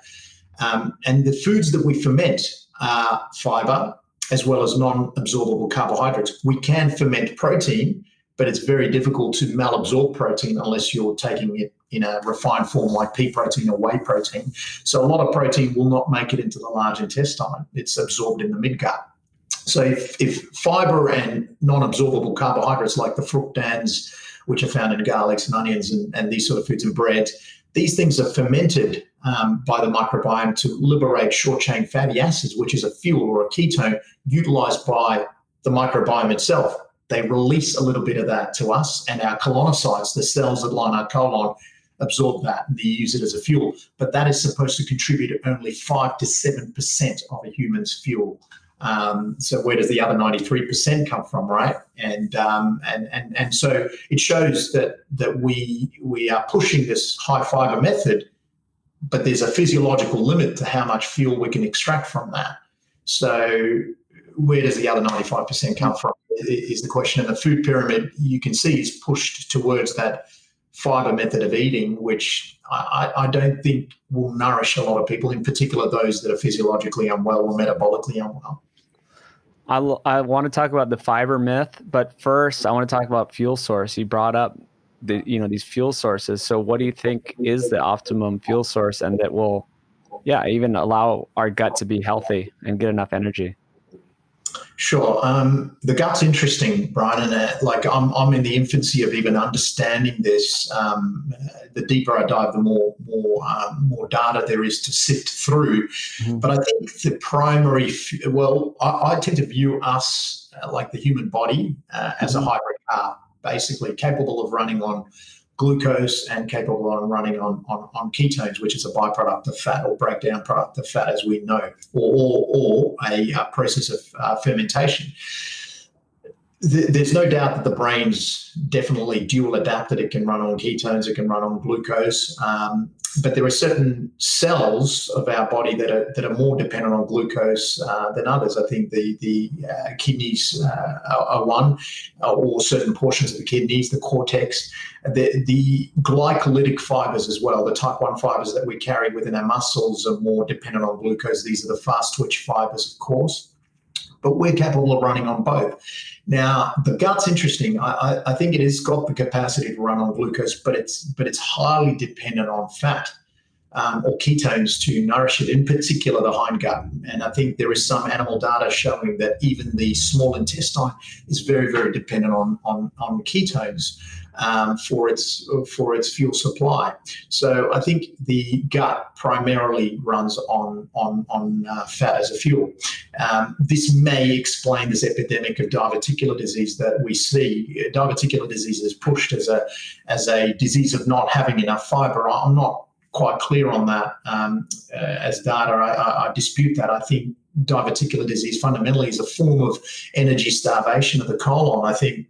Speaker 1: And the foods that we ferment are fiber as well as non-absorbable carbohydrates. We can ferment protein, but it's very difficult to malabsorb protein unless you're taking it in a refined form like pea protein or whey protein. So a lot of protein will not make it into the large intestine. It's absorbed in the midgut. So if fiber and non-absorbable carbohydrates like the fructans, which are found in garlics and onions and these sort of foods and bread, these things are fermented by the microbiome to liberate short-chain fatty acids, which is a fuel or a ketone utilized by the microbiome itself. They release a little bit of that to us, and our colonocytes, the cells that line our colon, absorb that and they use it as a fuel. But that is supposed to contribute only 5 to 7% of a human's fuel. So where does the other 93% come from, right? And so it shows that we are pushing this high fiber method, but there's a physiological limit to how much fuel we can extract from that. So where does the other 95% come from is the question. And the food pyramid, you can see, is pushed towards that fiber method of eating, which I don't think will nourish a lot of people, in particular those that are physiologically unwell or metabolically unwell.
Speaker 4: I want to talk about the fiber myth, but first I want to talk about fuel source. You brought up these fuel sources. So what do you think is the optimum fuel source, and that will, even allow our gut to be healthy and get enough energy?
Speaker 1: Sure. The gut's interesting, Brian, and I'm in the infancy of even understanding this. The deeper I dive, the more data there is to sift through. Mm-hmm. But I think the primary, I tend to view us like the human body as a hybrid car, basically capable of running on glucose and capable of running on ketones, which is a byproduct of fat or breakdown product of fat, as we know, or a process of fermentation. There's no doubt that the brain's definitely dual adapted. It can run on ketones, it can run on glucose. But there are certain cells of our body that are more dependent on glucose than others. I think the kidneys are one, or certain portions of the kidneys, the cortex, the glycolytic fibers as well. The type 1 fibers that we carry within our muscles are more dependent on glucose. These are the fast twitch fibers, of course, but we're capable of running on both. Now, the gut's interesting. I think it has got the capacity to run on glucose, but it's highly dependent on fat or ketones to nourish it, in particular the hindgut. And I think there is some animal data showing that even the small intestine is very, very dependent on ketones for its fuel supply. So I think the gut primarily runs on fat as a fuel. This may explain this epidemic of diverticular disease that we see. Diverticular disease is pushed as a disease of not having enough fiber. I'm not quite clear on that as data. I dispute that. I think diverticular disease fundamentally is a form of energy starvation of the colon. I think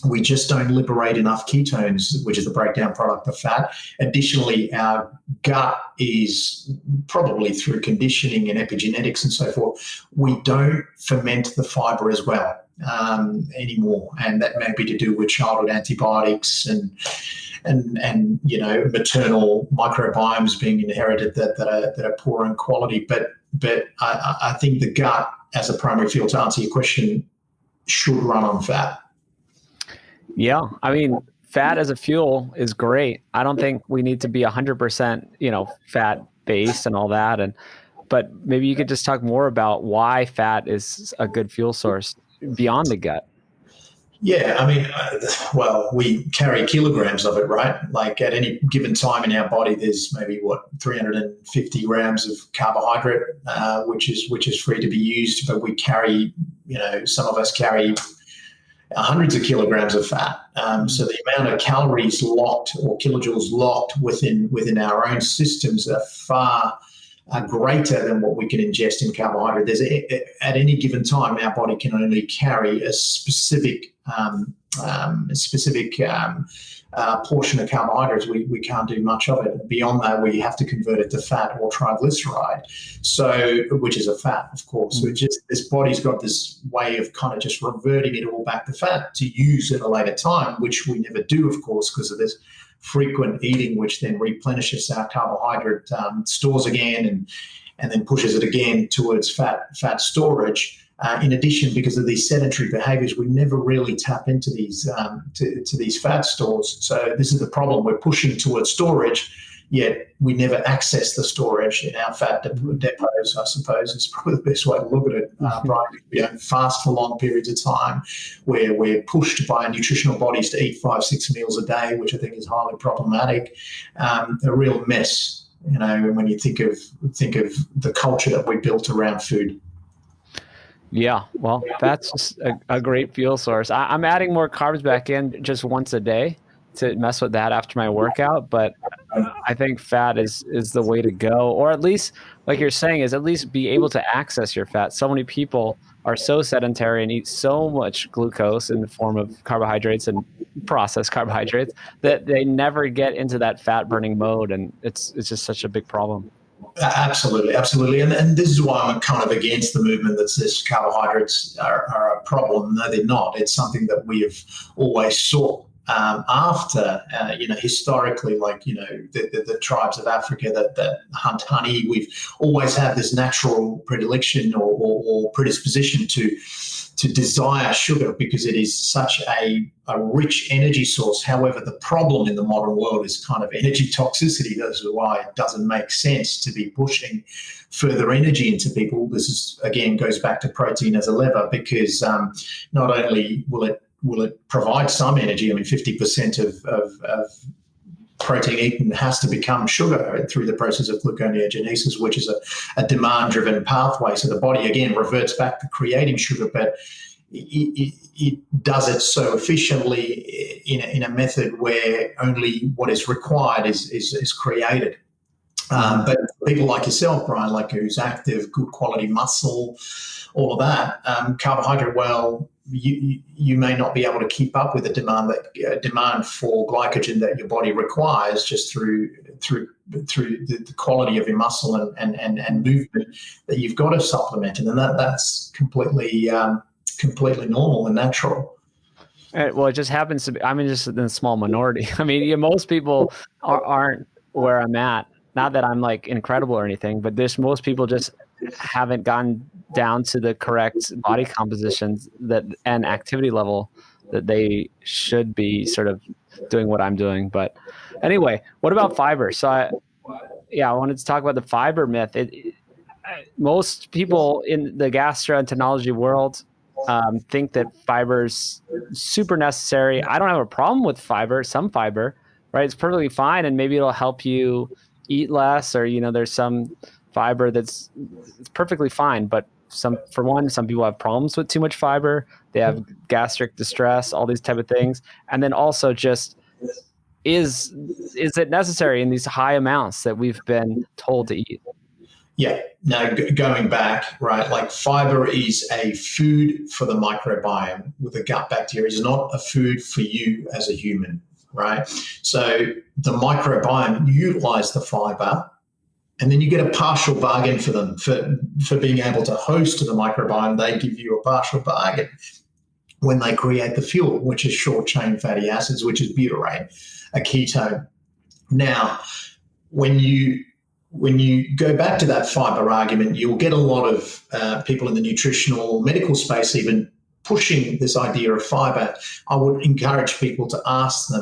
Speaker 1: we just don't liberate enough ketones, which is the breakdown product of fat. Additionally, our gut is probably through conditioning and epigenetics and so forth, we don't ferment the fiber as well anymore. And that may be to do with childhood antibiotics and maternal microbiomes being inherited that are poor in quality. But I think the gut as a primary fuel, to answer your question, should run on fat.
Speaker 4: Yeah, I mean, fat as a fuel is great. I don't think we need to be 100%, fat based and all that. But maybe you could just talk more about why fat is a good fuel source beyond the gut.
Speaker 1: Yeah, I mean, we carry kilograms of it, right? Like at any given time in our body, there's maybe 350 grams of carbohydrate, which is free to be used. But we carry, some of us carry hundreds of kilograms of fat. So the amount of calories locked or kilojoules locked within our own systems are far greater than what we can ingest in carbohydrate. At any given time, our body can only carry a specific portion of carbohydrates. We can't do much of it. Beyond that, we have to convert it to fat or triglyceride, which is a fat, of course. So this body's got this way of kind of just reverting it all back to fat to use at a later time, which we never do, of course, because of this frequent eating, which then replenishes our carbohydrate stores again and then pushes it again towards fat storage. In addition, because of these sedentary behaviors, we never really tap into these to these fat stores. So this is the problem. We're pushing towards storage, yet we never access the storage in our fat depots, I suppose is probably the best way to look at it. Brian, we don't fast for long periods of time, where we're pushed by nutritional bodies to eat 5-6 meals a day, which I think is highly problematic. A real mess, when you think of the culture that we built around food.
Speaker 4: Yeah, well, that's just a great fuel source. I'm adding more carbs back in just once a day to mess with that after my workout, but I think fat is the way to go, or at least, like you're saying, is at least be able to access your fat. So many people are so sedentary and eat so much glucose in the form of carbohydrates and processed carbohydrates that they never get into that fat burning mode, and it's just such a big problem.
Speaker 1: Absolutely. And this is why I'm kind of against the movement that says carbohydrates are a problem. No, they're not. It's something that we have always sought after, historically, like, the tribes of Africa that hunt honey. We've always had this natural predilection or predisposition to desire sugar because it is such a rich energy source. However, the problem in the modern world is kind of energy toxicity. That's why it doesn't make sense to be pushing further energy into people. This is, again, goes back to protein as a lever, because not only will it provide some energy. I mean, 50% of protein eaten has to become sugar through the process of gluconeogenesis, which is a demand-driven pathway. So the body, again, reverts back to creating sugar, but it does it so efficiently in a method where only what is required is created. But people like yourself, Brian, who's active, good quality muscle, all of that, carbohydrate, you may not be able to keep up with the demand for glycogen that your body requires just through the quality of your muscle and movement, that you've got to supplement, and then that's completely normal and natural.
Speaker 4: Well, it just happens to be, I'm just in a small minority. I mean, most people aren't where I'm at. Not that I'm like incredible or anything, but most people just haven't gone down to the correct body compositions and activity level that they should be sort of doing what I'm doing. But anyway, what about fiber? So I wanted to talk about the fiber myth. Most people in the gastroenterology world think that fiber's super necessary. I don't have a problem with fiber, some fiber, right? It's perfectly fine, and maybe it'll help you eat less, or there's some fiber it's perfectly fine. But some people have problems with too much fiber. They have gastric distress, all these type of things. And then also just is it necessary in these high amounts that we've been told to eat?
Speaker 1: Yeah. Now, going back, right, like fiber is a food for the microbiome with the gut bacteria. It's not a food for you as a human, right? So the microbiome utilize the fiber, and then you get a partial bargain for them for being able to host the microbiome. They give you a partial bargain when they create the fuel, which is short-chain fatty acids, which is butyrate, a ketone. Now, when you go back to that fiber argument, you'll get a lot of people in the nutritional medical space even pushing this idea of fiber. I would encourage people to ask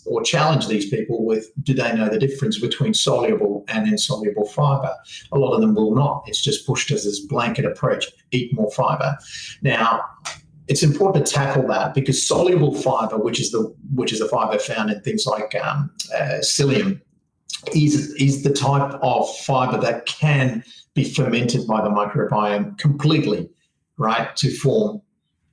Speaker 1: or challenge these people with, do they know the difference between soluble and insoluble fiber? A lot of them will not. It's just pushed as this blanket approach, eat more fiber. Now, it's important to tackle that, because soluble fiber, which is the fiber found in things like psyllium, is the type of fiber that can be fermented by the microbiome completely, right, to form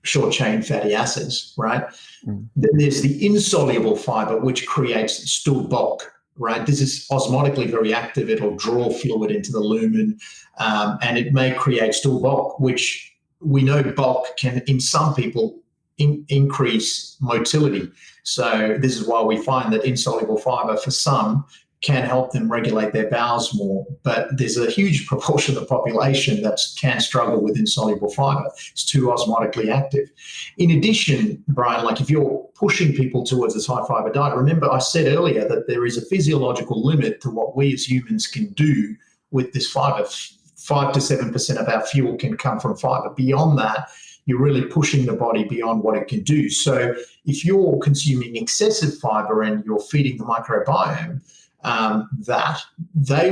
Speaker 1: short-chain fatty acids, right? Then there's the insoluble fiber, which creates stool bulk, right? This is osmotically very active. It'll draw fluid into the lumen, and it may create stool bulk, which we know bulk can, in some people, increase motility. So this is why we find that insoluble fiber for some can help them regulate their bowels more. But there's a huge proportion of the population that can struggle with insoluble fiber. It's too osmotically active. In addition, Brian, like if you're pushing people towards this high fiber diet, remember I said earlier that there is a physiological limit to what we as humans can do with this fiber. 5 to 7% of our fuel can come from fiber. Beyond that, you're really pushing the body beyond what it can do. So if you're consuming excessive fiber and you're feeding the microbiome, that they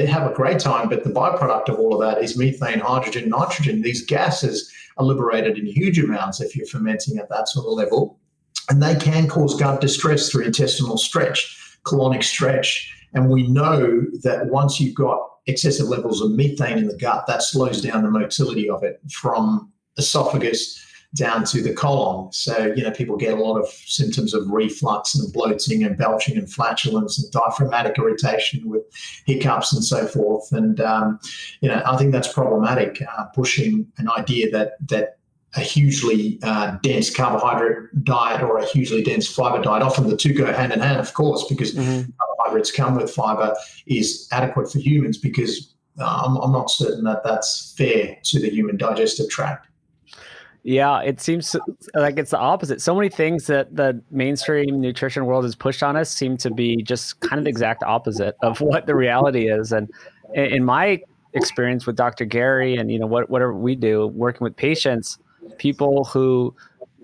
Speaker 1: have a great time, but the byproduct of all of that is methane, hydrogen, nitrogen. These gases are liberated in huge amounts if you're fermenting at that sort of level, and they can cause gut distress through intestinal stretch, colonic stretch. And we know that once you've got excessive levels of methane in the gut, that slows down the motility of it from esophagus down to the colon. So, people get a lot of symptoms of reflux and bloating and belching and flatulence and diaphragmatic irritation with hiccups and so forth. And, I think that's problematic, pushing an idea that a hugely dense carbohydrate diet or a hugely dense fiber diet, often the two go hand in hand, of course, because carbohydrates come with fiber, is adequate for humans, because I'm not certain that that's fair to the human digestive tract.
Speaker 4: Yeah, it seems like it's the opposite. So many things that the mainstream nutrition world has pushed on us seem to be just kind of the exact opposite of what the reality is. And in my experience with Dr. Gary and, whatever we do, working with patients, people who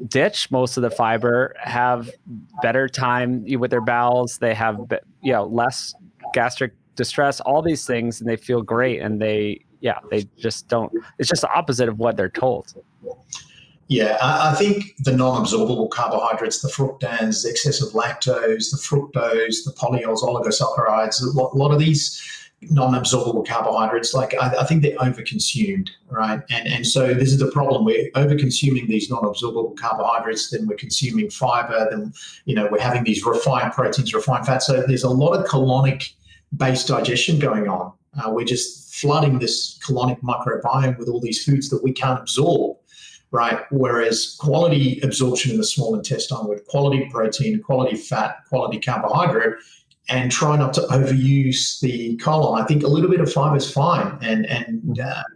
Speaker 4: ditch most of the fiber have better time with their bowels. They have, less gastric distress, all these things, and they feel great. And they just don't, it's just the opposite of what they're told.
Speaker 1: Yeah, I think the non-absorbable carbohydrates, the fructans, excessive lactose, the fructose, the polyols, oligosaccharides, a lot of these non-absorbable carbohydrates, I think they're overconsumed, right? And so this is the problem. We're overconsuming these non-absorbable carbohydrates, then we're consuming fiber, then, we're having these refined proteins, refined fats. So there's a lot of colonic-based digestion going on. We're just flooding this colonic microbiome with all these foods that we can't absorb, right? Whereas quality absorption in the small intestine with quality protein, quality fat, quality carbohydrate, and try not to overuse the colon. I think a little bit of fiber is fine, and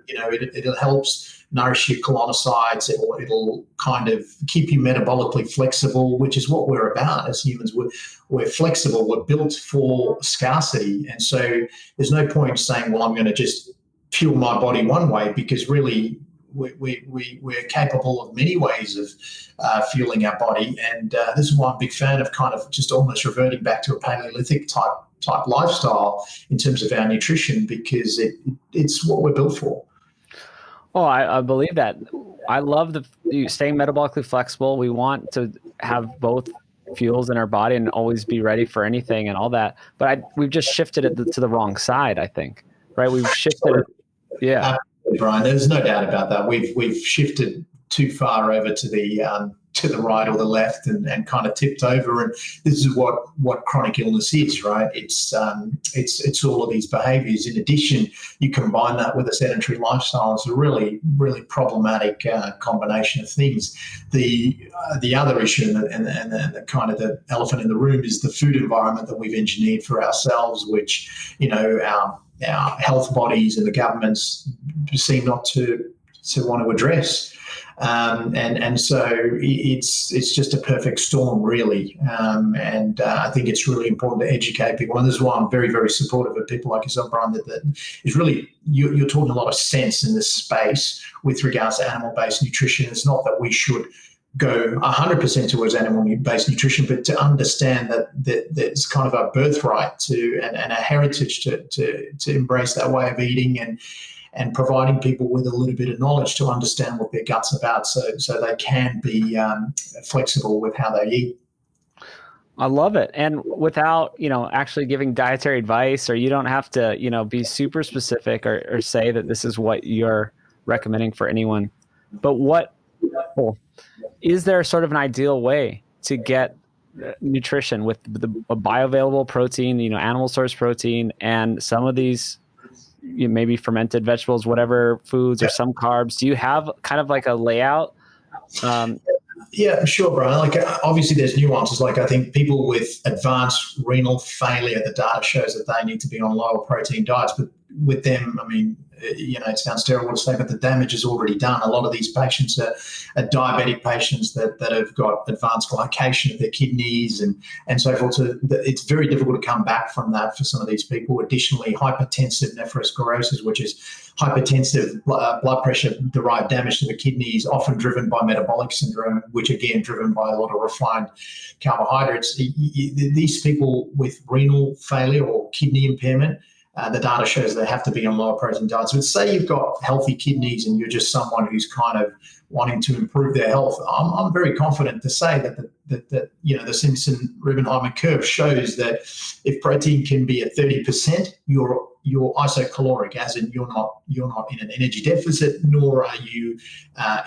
Speaker 1: it helps nourish your colonocytes. It'll kind of keep you metabolically flexible, which is what we're about as humans. We're flexible. We're built for scarcity, and so there's no point saying, well, I'm going to just fuel my body one way, because really we're capable of many ways of fueling our body. And this is why I'm a big fan of kind of just almost reverting back to a Paleolithic type lifestyle in terms of our nutrition, because it's what we're built for.
Speaker 4: Oh, I believe that. I love staying metabolically flexible. We want to have both fuels in our body and always be ready for anything and all that. But we've just shifted it to the wrong side, I think. Right? We've shifted it. Yeah.
Speaker 1: Brian, there's no doubt about that. We've shifted too far over to the right or the left and kind of tipped over. And this is what chronic illness is, right? It's all of these behaviours. In addition, you combine that with a sedentary lifestyle. It's a really, really problematic combination of things. The other issue and the kind of the elephant in the room is the food environment that we've engineered for ourselves, which, our health bodies and the governments seem not to want to address. And so it's just a perfect storm, really. And I think it's really important to educate people. And this is why I'm very, very supportive of people like yourself, Brian, that is really, you're talking a lot of sense in this space with regards to animal-based nutrition. It's not that we should go 100% towards animal-based nutrition, but to understand that it's kind of our birthright and a heritage to embrace that way of eating, and providing people with a little bit of knowledge to understand what their gut's about, so they can be flexible with how they eat.
Speaker 4: I love it. And without, actually giving dietary advice, or you don't have to, be super specific or say that this is what you're recommending for anyone. But is there sort of an ideal way to get nutrition with a bioavailable protein, animal source protein, and some of these maybe fermented vegetables, whatever foods, or some carbs? Do you have kind of like a layout?
Speaker 1: Yeah, sure, Brian. Like, obviously there's nuances. Like, I think people with advanced renal failure, the data shows that they need to be on lower protein diets. But with them, I mean, it sounds terrible to say, but the damage is already done. A lot of these patients are diabetic patients that have got advanced glycation of their kidneys and so forth. So it's very difficult to come back from that for some of these people. Additionally, hypertensive nephrosclerosis, which is hypertensive blood pressure-derived damage to the kidneys, often driven by metabolic syndrome, which again driven by a lot of refined carbohydrates. These people with renal failure or kidney impairment, the data shows they have to be on lower protein diets. But say you've got healthy kidneys and you're just someone who's kind of wanting to improve their health, I'm very confident to say that the Simpson-Rubinheimer curve shows that if protein can be at 30%, you're isocaloric, as in you're not in an energy deficit, nor are you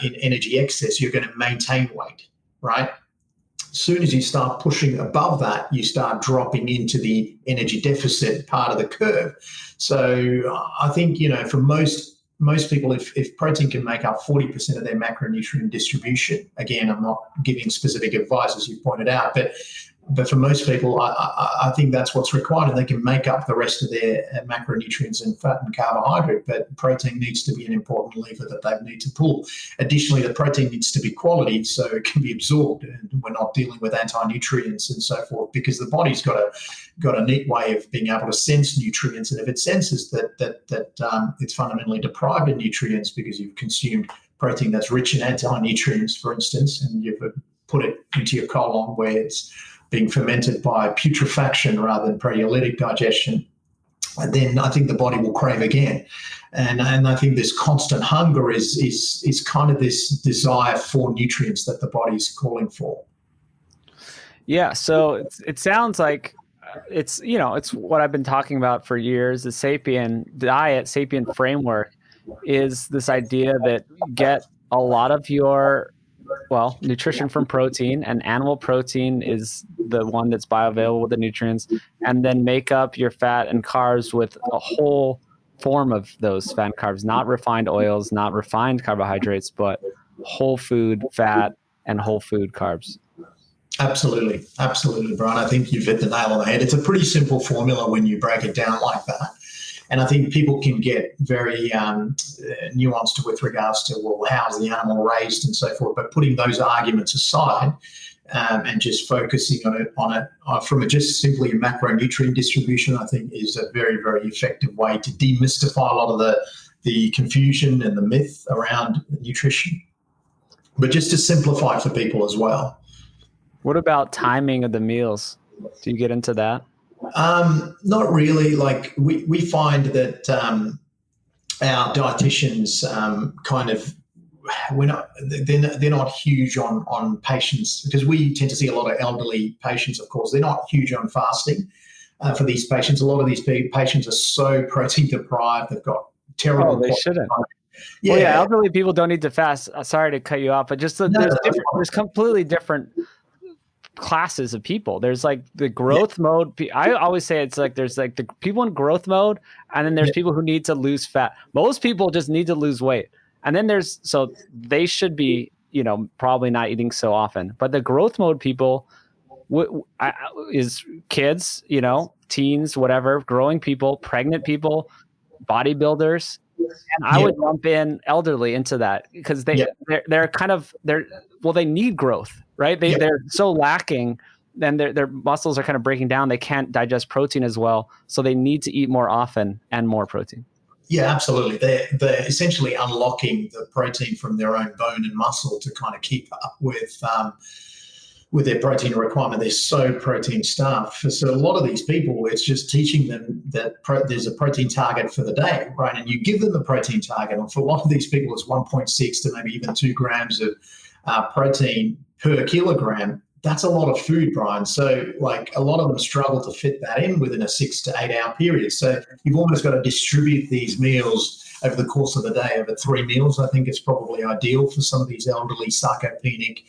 Speaker 1: in energy excess. You're going to maintain weight, right? As soon as you start pushing above that, you start dropping into the energy deficit part of the curve. So I think, for most people, if protein can make up 40% of their macronutrient distribution, again, I'm not giving specific advice, as you pointed out, but for most people, I think that's what's required, and they can make up the rest of their macronutrients and fat and carbohydrate. But protein needs to be an important lever that they need to pull. Additionally, the protein needs to be quality, so it can be absorbed, and we're not dealing with anti-nutrients and so forth, because the body's got a neat way of being able to sense nutrients, and if it senses that it's fundamentally deprived of nutrients because you've consumed protein that's rich in anti-nutrients, for instance, and you've put it into your colon where it's being fermented by putrefaction rather than proteolytic digestion, and then I think the body will crave again. And I think this constant hunger is kind of this desire for nutrients that the body's calling for.
Speaker 4: Yeah, so it sounds like it's what I've been talking about for years. The Sapien Diet, Sapien framework is this idea that get a lot of your nutrition from protein, and animal protein is the one that's bioavailable with the nutrients, and then make up your fat and carbs with a whole form of those fat and carbs, not refined oils, not refined carbohydrates, but whole food fat and whole food carbs.
Speaker 1: Absolutely, Brian. I think you've hit the nail on the head. It's a pretty simple formula when you break it down like that. And I think people can get very nuanced with regards to, well, how's the animal raised and so forth. But putting those arguments aside and just focusing on it from just simply a macronutrient distribution, I think is a very, very effective way to demystify a lot of the confusion and the myth around nutrition. But just to simplify for people as well.
Speaker 4: What about timing of the meals? Do you get into that?
Speaker 1: Not really. Like we find that our dietitians they're not huge on patients, because we tend to see a lot of elderly patients. Of course, they're not huge on fasting for these patients. A lot of these patients are so protein deprived. They've got terrible.
Speaker 4: Oh, they shouldn't. Yeah. Well, yeah, elderly people don't need to fast. Sorry to cut you off, but just there's completely different classes of people. There's like the growth mode. I always say it's like there's like the people in growth mode, and then there's people who need to lose fat. Most people just need to lose weight, and then so they should be, probably not eating so often. But the growth mode people is kids, teens, whatever, growing people, pregnant people, bodybuilders. And I would lump in elderly into that, because they need growth, right? They're so lacking, then their muscles are kind of breaking down. They can't digest protein as well, so they need to eat more often and more protein.
Speaker 1: Yeah, absolutely. They're essentially unlocking the protein from their own bone and muscle to kind of keep up with their protein requirement. They're so protein starved. So a lot of these people, it's just teaching them that there's a protein target for the day, right? And you give them the protein target. And for a lot of these people, it's 1.6 to maybe even 2 grams of protein per kilogram. That's a lot of food, Brian. So like a lot of them struggle to fit that in within a 6 to 8 hour period. So you've almost got to distribute these meals over the course of the day, over 3 meals. I think it's probably ideal for some of these elderly sarcopenic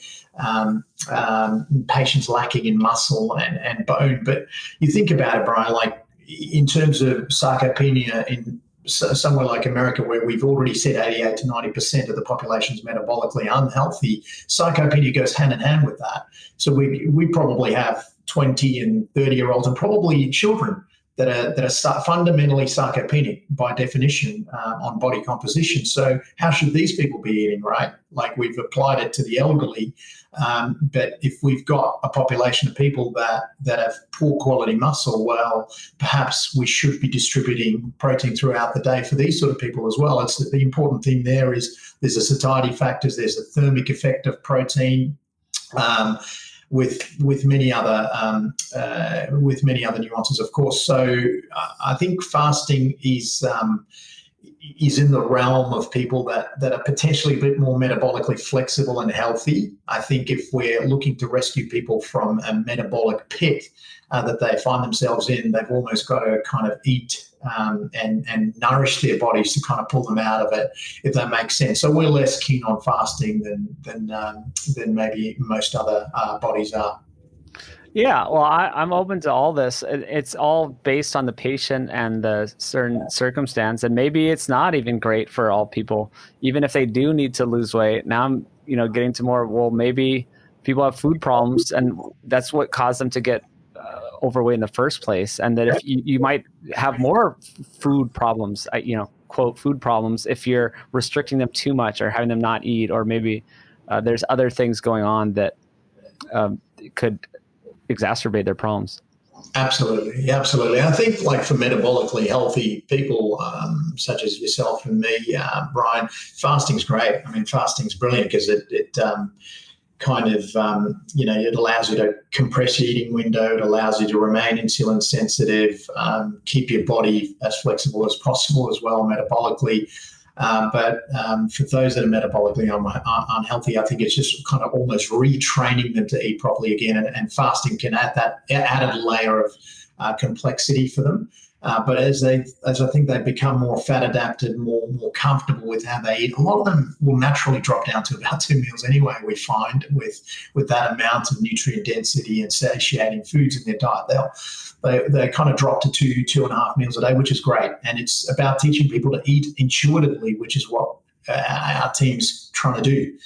Speaker 1: patients lacking in muscle and bone. But you think about it, Brian, like in terms of sarcopenia in somewhere like America, where we've already said 88 to 90% of the population is metabolically unhealthy, sarcopenia goes hand in hand with that. So we probably have 20 and 30-year-olds and probably children that are fundamentally sarcopenic by definition on body composition. So how should these people be eating, right? Like we've applied it to the elderly, but if we've got a population of people that have poor quality muscle, well, perhaps we should be distributing protein throughout the day for these sort of people as well. It's the important thing there is there's a satiety factors, there's a thermic effect of protein. With many other nuances, of course. So I think fasting is in the realm of people that are potentially a bit more metabolically flexible and healthy. I think if we're looking to rescue people from a metabolic pit that they find themselves in, they've almost got to kind of eat and nourish their bodies to kind of pull them out of it, if that makes sense. So we're less keen on fasting than maybe most other bodies are.
Speaker 4: Yeah, well, I'm open to all this. It's all based on the patient and the certain circumstance, and maybe it's not even great for all people, even if they do need to lose weight. Now I'm, getting to more. Well, maybe people have food problems, and that's what caused them to get overweight in the first place, and that if you might have more food problems, quote food problems, if you're restricting them too much or having them not eat, or maybe there's other things going on that could exacerbate their problems.
Speaker 1: Absolutely. I think like for metabolically healthy people such as yourself and me, Brian, fasting's great. I mean, fasting's brilliant because it kind of, it allows you to compress your eating window. It allows you to remain insulin sensitive, keep your body as flexible as possible as well metabolically. But for those that are metabolically unhealthy, I think it's just kind of almost retraining them to eat properly again. And fasting can add that added layer of complexity for them. But as I think they become more fat adapted, more comfortable with how they eat, a lot of them will naturally drop down to about 2 meals anyway. We find with that amount of nutrient density and satiating foods in their diet, they kind of drop to 2.5 meals a day, which is great. And it's about teaching people to eat intuitively, which is what our team's trying to do.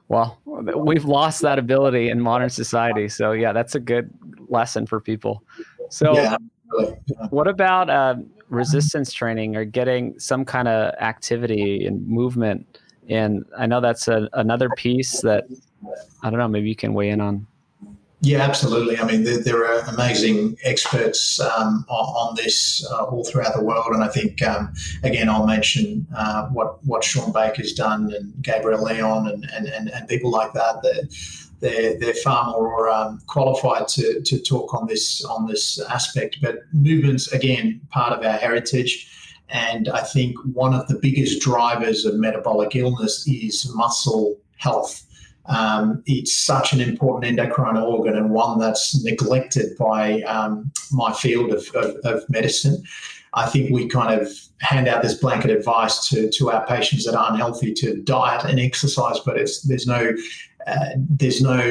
Speaker 4: Well, we've lost that ability in modern society. So yeah, that's a good lesson for people. So
Speaker 1: Yeah, really.
Speaker 4: What about resistance training or getting some kind of activity and movement? And I know that's another piece that, I don't know, maybe you can weigh in on. Yeah,
Speaker 1: absolutely. I mean, there are amazing experts on this all throughout the world, and I think again I'll mention what Sean Baker's done and Gabriel Leon and people like that. They're far more qualified to talk on this aspect. But movement's again part of our heritage. And I think one of the biggest drivers of metabolic illness is muscle health. It's such an important endocrine organ and one that's neglected by my field of medicine. I think we kind of hand out this blanket advice to our patients that are unhealthy to diet and exercise, but there's no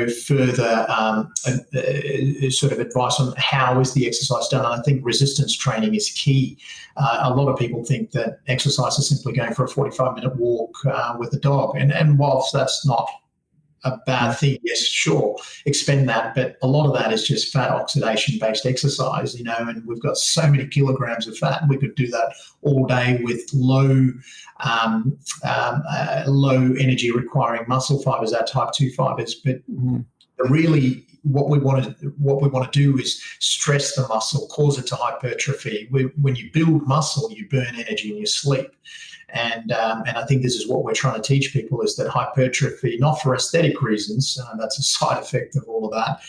Speaker 1: further sort of advice on how is the exercise done. And I think resistance training is key. A lot of people think that exercise is simply going for a 45-minute walk with a dog, and whilst that's not a bad thing, yes, sure, expend that, but a lot of that is just fat oxidation-based exercise, and we've got so many kilograms of fat. We could do that all day with low energy requiring muscle fibers, our type 2 fibers. But really, what we want to do is stress the muscle, cause it to hypertrophy. When you build muscle, you burn energy in your sleep. And I think this is what we're trying to teach people, is that hypertrophy, not for aesthetic reasons, that's a side effect of all of that.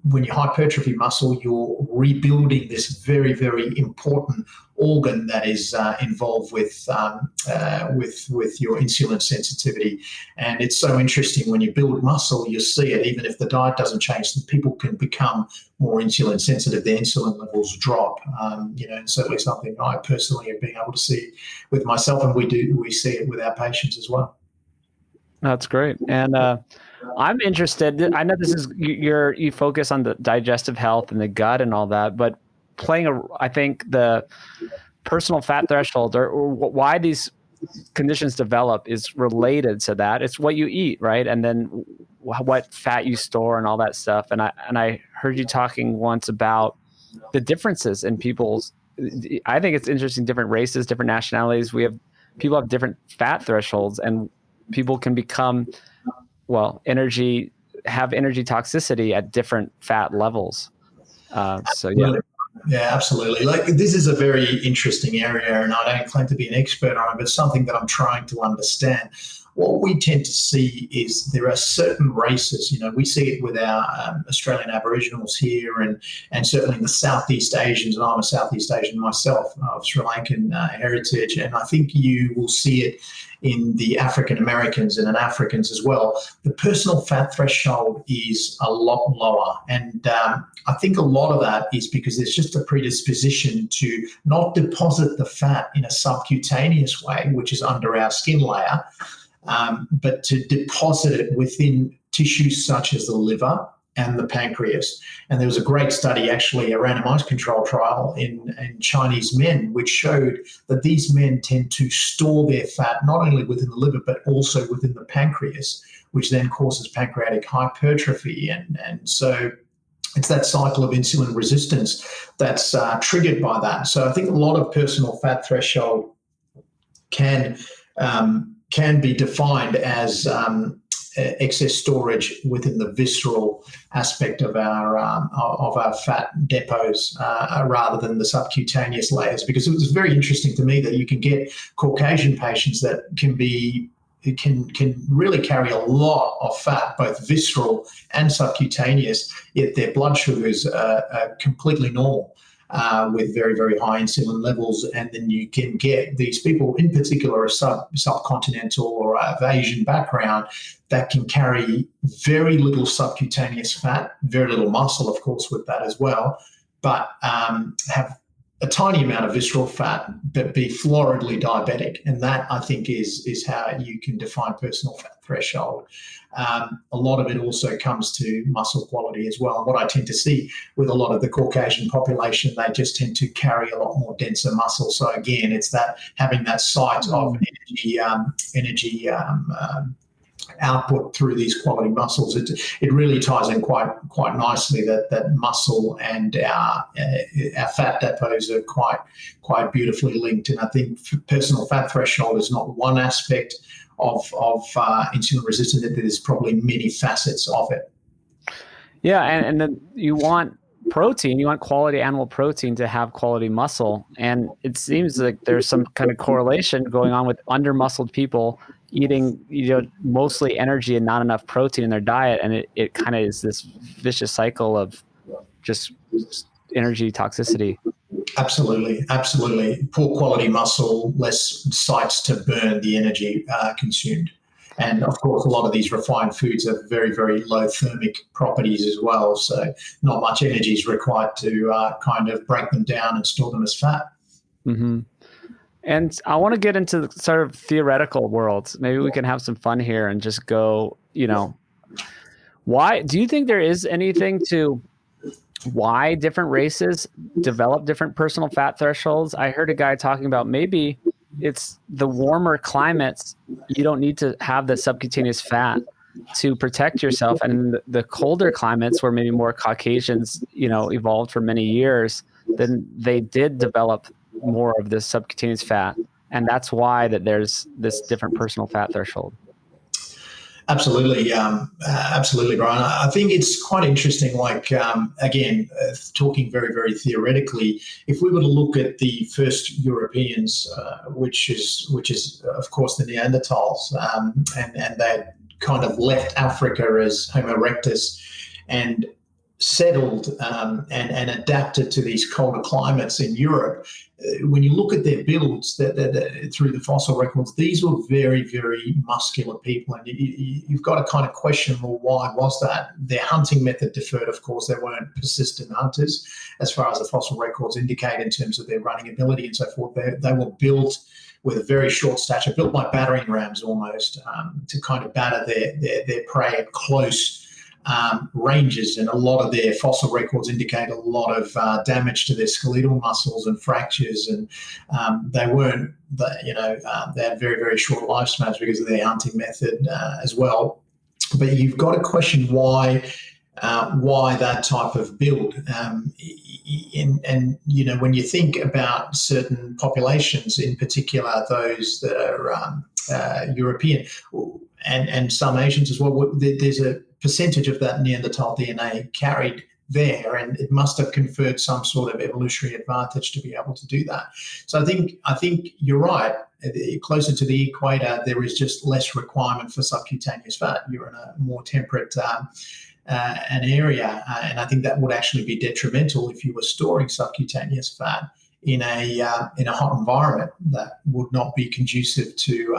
Speaker 1: When you hypertrophy muscle, you're rebuilding this very, very important organ that is involved with your insulin sensitivity. And it's so interesting, when you build muscle, you see it, even if the diet doesn't change, that people can become more insulin sensitive, their insulin levels drop. And certainly something I personally have been able to see with myself, and we see it with our patients as well.
Speaker 4: That's great. And I'm interested, I know this is, you focus on the digestive health and the gut and all that, but I think the personal fat threshold or why these conditions develop is related to that. It's what you eat, right? And then what fat you store and all that stuff. And I heard you talking once about the differences in people's, I think it's interesting, different races, different nationalities. People have different fat thresholds, and people can become, have energy toxicity at different fat levels. So yeah.
Speaker 1: Yeah, absolutely. This is a very interesting area, and I don't claim to be an expert on it, but something that I'm trying to understand. What we tend to see is there are certain races, we see it with our Australian Aboriginals here, and certainly in the Southeast Asians, and I'm a Southeast Asian myself, of Sri Lankan heritage, and I think you will see it in the African Americans and in Africans as well. The personal fat threshold is a lot lower, and I think a lot of that is because there's just a predisposition to not deposit the fat in a subcutaneous way, which is under our skin layer, but to deposit it within tissues such as the liver and the pancreas. And there was a great study, actually, a randomized control trial in Chinese men, which showed that these men tend to store their fat not only within the liver, but also within the pancreas, which then causes pancreatic hypertrophy. And so it's that cycle of insulin resistance that's triggered by that. So I think a lot of personal fat threshold can be defined as excess storage within the visceral aspect of our fat depots rather than the subcutaneous layers. Because it was very interesting to me that you can get Caucasian patients that can really carry a lot of fat, both visceral and subcutaneous, yet their blood sugars are completely normal. With very, very high insulin levels. And then you can get these people, in particular a subcontinental or of Asian background, that can carry very little subcutaneous fat, very little muscle, of course, with that as well, but have a tiny amount of visceral fat, but be floridly diabetic. And that, I think, is how you can define personal fat threshold. A lot of it also comes to muscle quality as well. And what I tend to see with a lot of the Caucasian population, they just tend to carry a lot more denser muscle. So again, it's that having that site of energy output through these quality muscles. It really ties in quite nicely that muscle and our fat depots are quite beautifully linked. And I think personal fat threshold is not one aspect of insulin resistance. There's probably many facets of it.
Speaker 4: Yeah, and then you want protein, you want quality animal protein to have quality muscle. And it seems like there's some kind of correlation going on with under-muscled people eating, mostly energy and not enough protein in their diet. And it kind of is this vicious cycle of just energy toxicity.
Speaker 1: Absolutely. Poor quality muscle, less sites to burn the energy consumed. And of course, a lot of these refined foods have very, very low thermic properties as well. So not much energy is required to kind of break them down and store them as fat.
Speaker 4: Mm-hmm. And I want to get into the sort of theoretical world. Maybe we can have some fun here and just go, why do you think there is anything to why different races develop different personal fat thresholds? I heard a guy talking about maybe it's the warmer climates, you don't need to have the subcutaneous fat to protect yourself. And the colder climates where maybe more Caucasians, evolved for many years, then they did develop more of this subcutaneous fat. And that's why that there's this different personal fat threshold.
Speaker 1: Absolutely, Brian. I think it's quite interesting. Talking very, very theoretically, if we were to look at the first Europeans, which is of course the Neanderthals, and they kind of left Africa as Homo erectus and settled and adapted to these colder climates in Europe. When you look at their builds through the fossil records, these were very, very muscular people. And you've got to kind of question, well, why was that? Their hunting method differed, of course. They weren't persistent hunters, as far as the fossil records indicate in terms of their running ability and so forth. They were built with a very short stature, built like battering rams almost, to kind of batter their prey at close ranges, and a lot of their fossil records indicate a lot of damage to their skeletal muscles and fractures, and they had very, very short lifespans because of their hunting method as well. But you've got to question why that type of build. And when you think about certain populations, in particular those that are European and some Asians as well, there's a percentage of that Neanderthal DNA carried there, and it must have conferred some sort of evolutionary advantage to be able to do that. So I think you're right. Closer to the equator, there is just less requirement for subcutaneous fat. You're in a more temperate an area, and I think that would actually be detrimental if you were storing subcutaneous fat in a hot environment. That would not be conducive to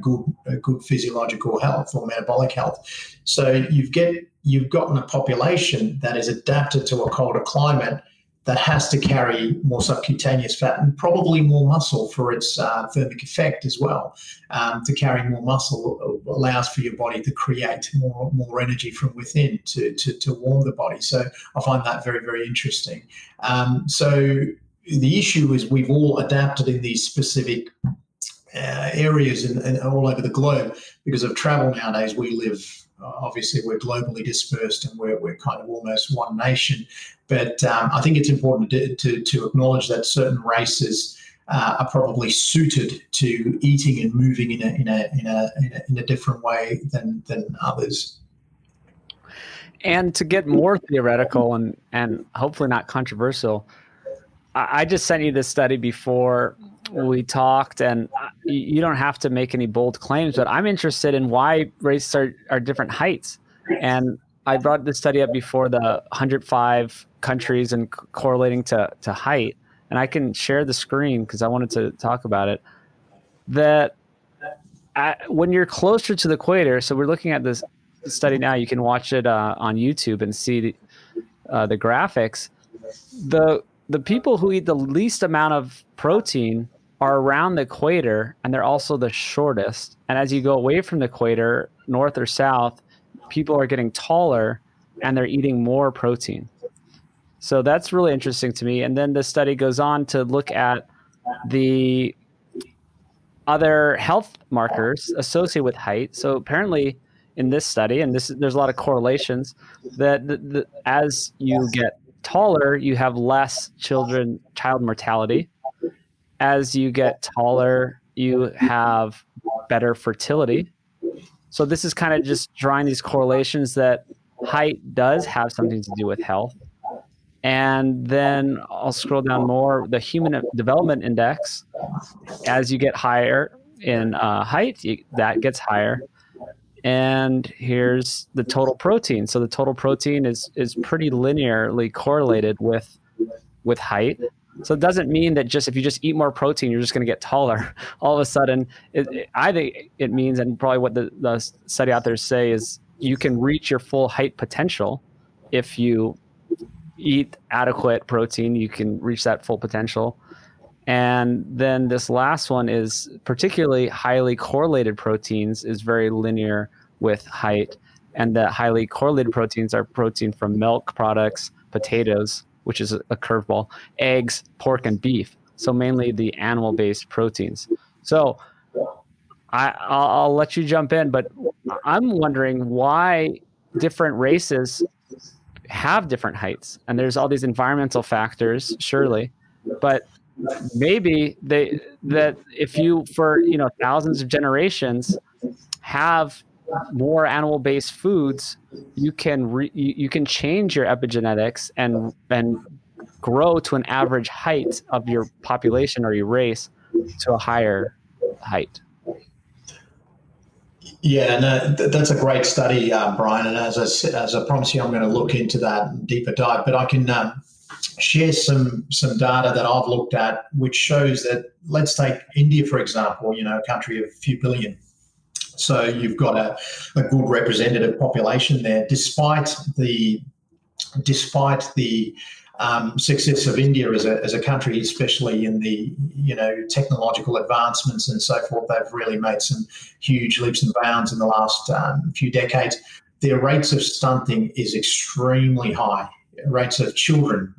Speaker 1: good physiological health or metabolic health. So you've gotten a population that is adapted to a colder climate that has to carry more subcutaneous fat and probably more muscle for its thermic effect as well. To carry more muscle allows for your body to create more energy from within to warm the body. So I find that very, very interesting. So the issue is we've all adapted in these specific areas and all over the globe because of travel nowadays. We live, obviously, we're globally dispersed and we're kind of almost one nation. But I think it's important to acknowledge that certain races are probably suited to eating and moving in a different way than others.
Speaker 4: And to get more theoretical and hopefully not controversial, I just sent you this study before we talked, and you don't have to make any bold claims, but I'm interested in why races are different heights. And I brought this study up before, the 105 countries and correlating to height. And I can share the screen because I wanted to talk about it. That when you're closer to the equator, so we're looking at this study now, you can watch it on YouTube and see the graphics. the people who eat the least amount of protein are around the equator, and they're also the shortest. And as you go away from the equator, north or south, people are getting taller and they're eating more protein. So that's really interesting to me. And then the study goes on to look at the other health markers associated with height. So apparently in this study, and there's a lot of correlations, that as you get taller, you have less child mortality. As you get taller, you have better fertility. So this is kind of just drawing these correlations that height does have something to do with health. And then I'll scroll down more. The Human Development Index, as you get higher in height, that gets higher. And here's the total protein. So the total protein is pretty linearly correlated with height. So it doesn't mean that just if you just eat more protein, you're just going to get taller. All of a sudden, I think it means, and probably what the study authors say, is you can reach your full height potential. If you eat adequate protein, you can reach that full potential. And then this last one is particularly highly correlated proteins is very linear with height. And the highly correlated proteins are protein from milk products, potatoes, which is a curveball, eggs, pork, and beef. So mainly the animal-based proteins. So I'll let you jump in, but I'm wondering why different races have different heights. And there's all these environmental factors, surely, but maybe that if you, for thousands of generations, have more animal-based foods, you can change your epigenetics and grow to an average height of your population or your race to a higher height.
Speaker 1: Yeah, no, that's a great study, Brian. And as I promised you, I'm going to look into that deeper dive. But I can share some data that I've looked at, which shows that, let's take India, for example, a country of a few billion. So you've got a good representative population there, despite the success of India as a country, especially in the technological advancements and so forth. They've really made some huge leaps and bounds in the last few decades. Their rates of stunting is extremely high. Rates of children,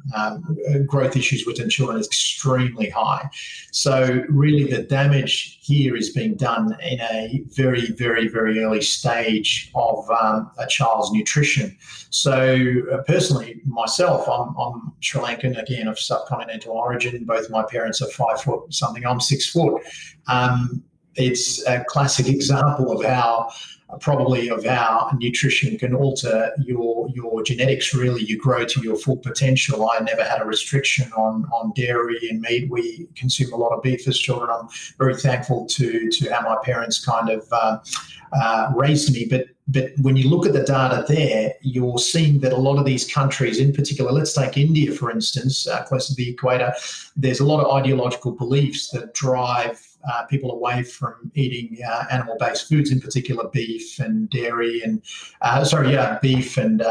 Speaker 1: growth issues within children is extremely high. So really the damage here is being done in a very, very, very early stage of a child's nutrition. So personally, myself, I'm Sri Lankan, again, of subcontinental origin. Both my parents are 5 foot something. I'm 6 foot. It's a classic example of how nutrition can alter your genetics. Really, you grow to your full potential. I never had a restriction on dairy and meat. We consume a lot of beef as children. I'm very thankful to how my parents kind of raised me. But when you look at the data there, you're seeing that a lot of these countries, in particular, let's take India, for instance, close to the equator, there's a lot of ideological beliefs that drive people away from eating animal-based foods, in particular beef and dairy and beef and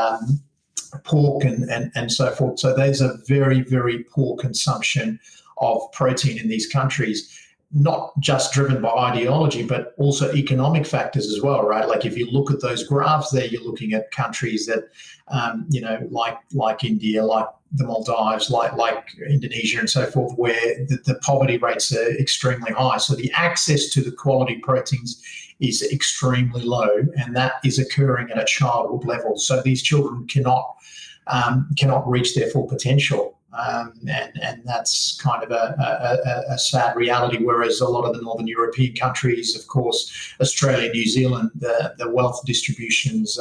Speaker 1: pork and so forth. So there's a very, very poor consumption of protein in these countries, not just driven by ideology, but also economic factors as well, right? Like if you look at those graphs there, you're looking at countries that, like India, like the Maldives, like Indonesia and so forth, where the poverty rates are extremely high. So the access to the quality proteins is extremely low, and that is occurring at a childhood level. So these children cannot reach their full potential. And that's kind of a sad reality, whereas a lot of the Northern European countries, of course, Australia, New Zealand, the wealth distribution's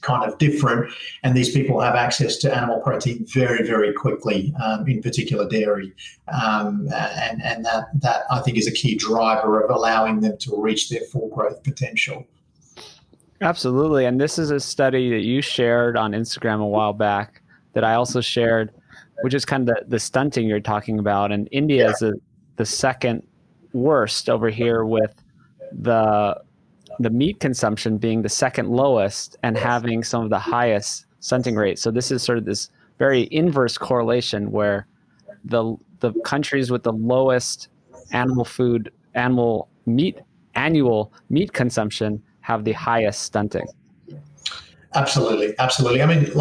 Speaker 1: kind of different, and these people have access to animal protein very, very quickly, in particular dairy, and that I think is a key driver of allowing them to reach their full growth potential.
Speaker 4: Absolutely, and this is a study that you shared on Instagram a while back that I also shared, which is kind of the stunting you're talking about. And India is the second worst over here, with the meat consumption being the second lowest and having some of the highest stunting rates. So this is sort of this very inverse correlation where the countries with the lowest annual meat consumption have the highest stunting.
Speaker 1: Absolutely. I mean,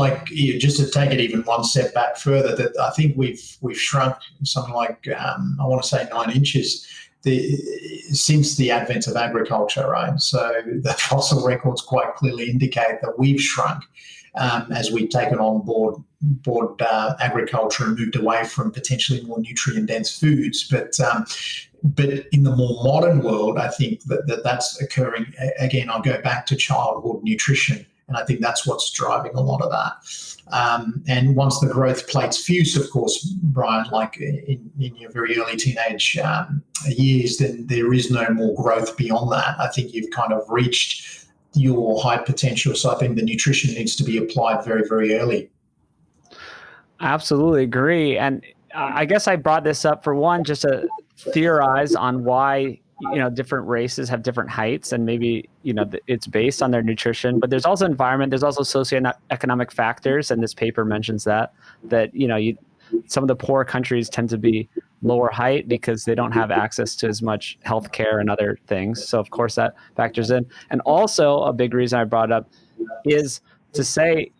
Speaker 1: just to take it even one step back further, that I think we've shrunk something like I want to say 9 inches since the advent of agriculture, right? So the fossil records quite clearly indicate that we've shrunk as we've taken on board agriculture and moved away from potentially more nutrient dense foods, but in the more modern world, I think that's occurring. Again, I'll go back to childhood nutrition. And I think that's what's driving a lot of that. And once the growth plates fuse, of course, Brian, like in your very early teenage years, then there is no more growth beyond that. I think you've kind of reached your height potential. So I think the nutrition needs to be applied very, very early.
Speaker 4: I absolutely agree. And I guess I brought this up for one, just to theorize on why different races have different heights, and maybe it's based on their nutrition, but there's also environment, there's also socioeconomic factors, and this paper mentions that some of the poor countries tend to be lower height because they don't have access to as much healthcare and other things. So of course that factors in. And also a big reason I brought up is to say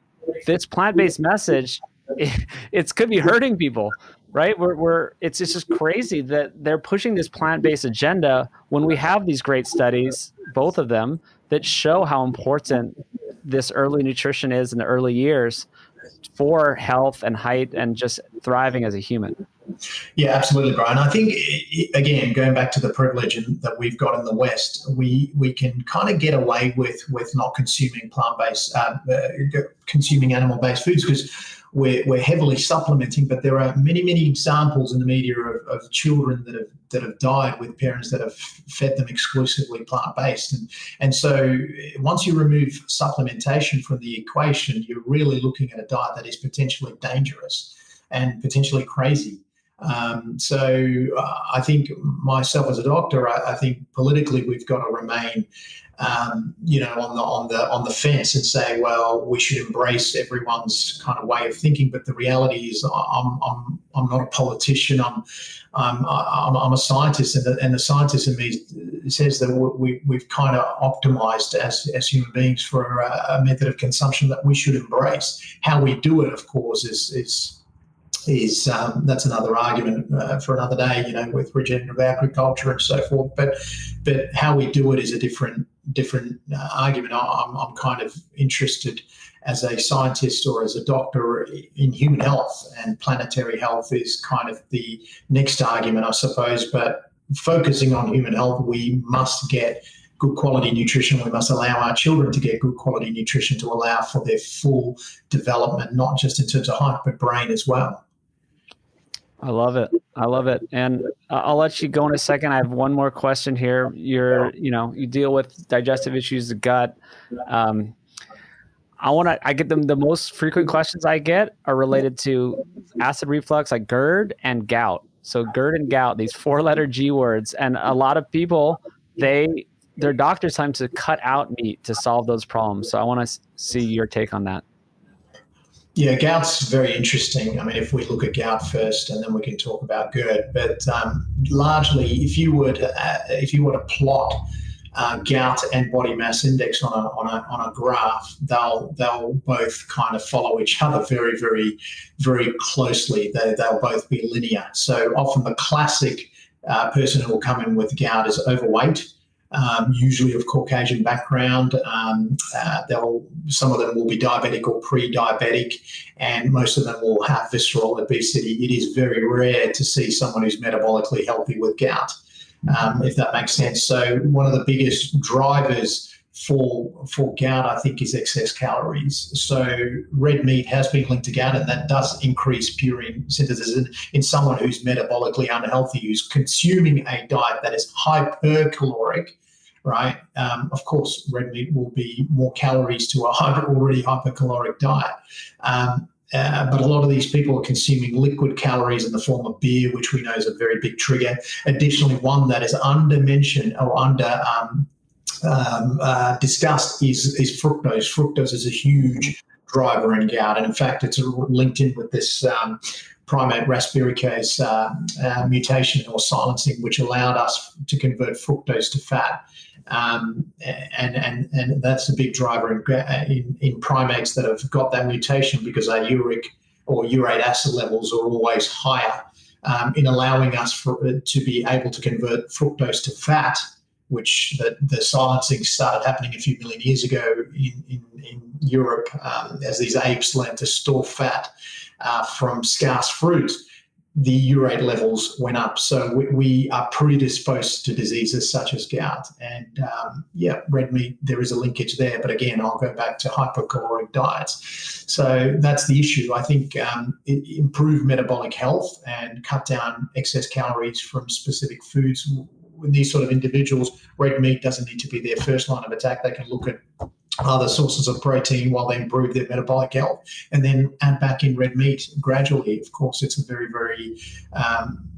Speaker 4: this plant-based message, it could be hurting people. Right? It's just crazy that they're pushing this plant-based agenda when we have these great studies, both of them, that show how important this early nutrition is in the early years for health and height and just thriving as a human.
Speaker 1: Yeah, absolutely, Brian. I think, again, going back to the privilege that we've got in the West, we can kind of get away with not consuming plant-based, consuming animal-based foods because we're heavily supplementing, but there are many, many examples in the media of children that have died with parents that have fed them exclusively plant-based. And so once you remove supplementation from the equation, you're really looking at a diet that is potentially dangerous and potentially crazy. So I think myself as a doctor, I think politically we've got to remain on the fence and say, well, we should embrace everyone's kind of way of thinking. But the reality is, I'm not a politician. I'm a scientist, and the scientist in me says that we've kind of optimized as human beings for a method of consumption that we should embrace. How we do it, of course, is that's another argument for another day, with regenerative agriculture and so forth. But how we do it is a different argument. I'm kind of interested as a scientist or as a doctor in human health, and planetary health is kind of the next argument, I suppose. But focusing on human health, we must get good quality nutrition. We must allow our children to get good quality nutrition to allow for their full development, not just in terms of height, but brain as well.
Speaker 4: I love it. And I'll let you go in a second. I have one more question here. You deal with digestive issues, the gut. I get the most frequent questions I get are related to acid reflux, like GERD and gout. So GERD and gout, these 4-letter G words, and a lot of people, their doctors tell them to cut out meat to solve those problems. So I want to see your take on that.
Speaker 1: Yeah, gout's very interesting. I mean, if we look at gout first, and then we can talk about GERD. But largely, if you were to plot gout and body mass index on a graph, they'll both kind of follow each other very, very, very closely. They'll both be linear. So often the classic person who will come in with gout is overweight. Usually of Caucasian background. Some of them will be diabetic or pre-diabetic, and most of them will have visceral obesity. It is very rare to see someone who's metabolically healthy with gout, if that makes sense. So one of the biggest drivers for gout, I think, is excess calories. So red meat has been linked to gout, and that does increase purine synthesis in someone who's metabolically unhealthy, who's consuming a diet that is hypercaloric, right? Of course, red meat will be more calories to a already hypercaloric diet. But a lot of these people are consuming liquid calories in the form of beer, which we know is a very big trigger. Additionally, one that is under-mentioned or discussed is fructose. Fructose is a huge driver in gout. And in fact, it's linked in with this primate rasburicase mutation or silencing, which allowed us to convert fructose to fat. And that's a big driver in primates that have got that mutation, because our uric or urate acid levels are always higher, in allowing us to be able to convert fructose to fat, which the silencing started happening a few million years ago in Europe, as these apes learned to store fat from scarce fruit. The urate levels went up. So we are predisposed to diseases such as gout. And red meat, there is a linkage there. But again, I'll go back to hypocaloric diets. So that's the issue. I think improve metabolic health and cut down excess calories from specific foods. With these sort of individuals, red meat doesn't need to be their first line of attack. They can look at other sources of protein while they improve their metabolic health, and then add back in red meat gradually. Of course, it's a very, very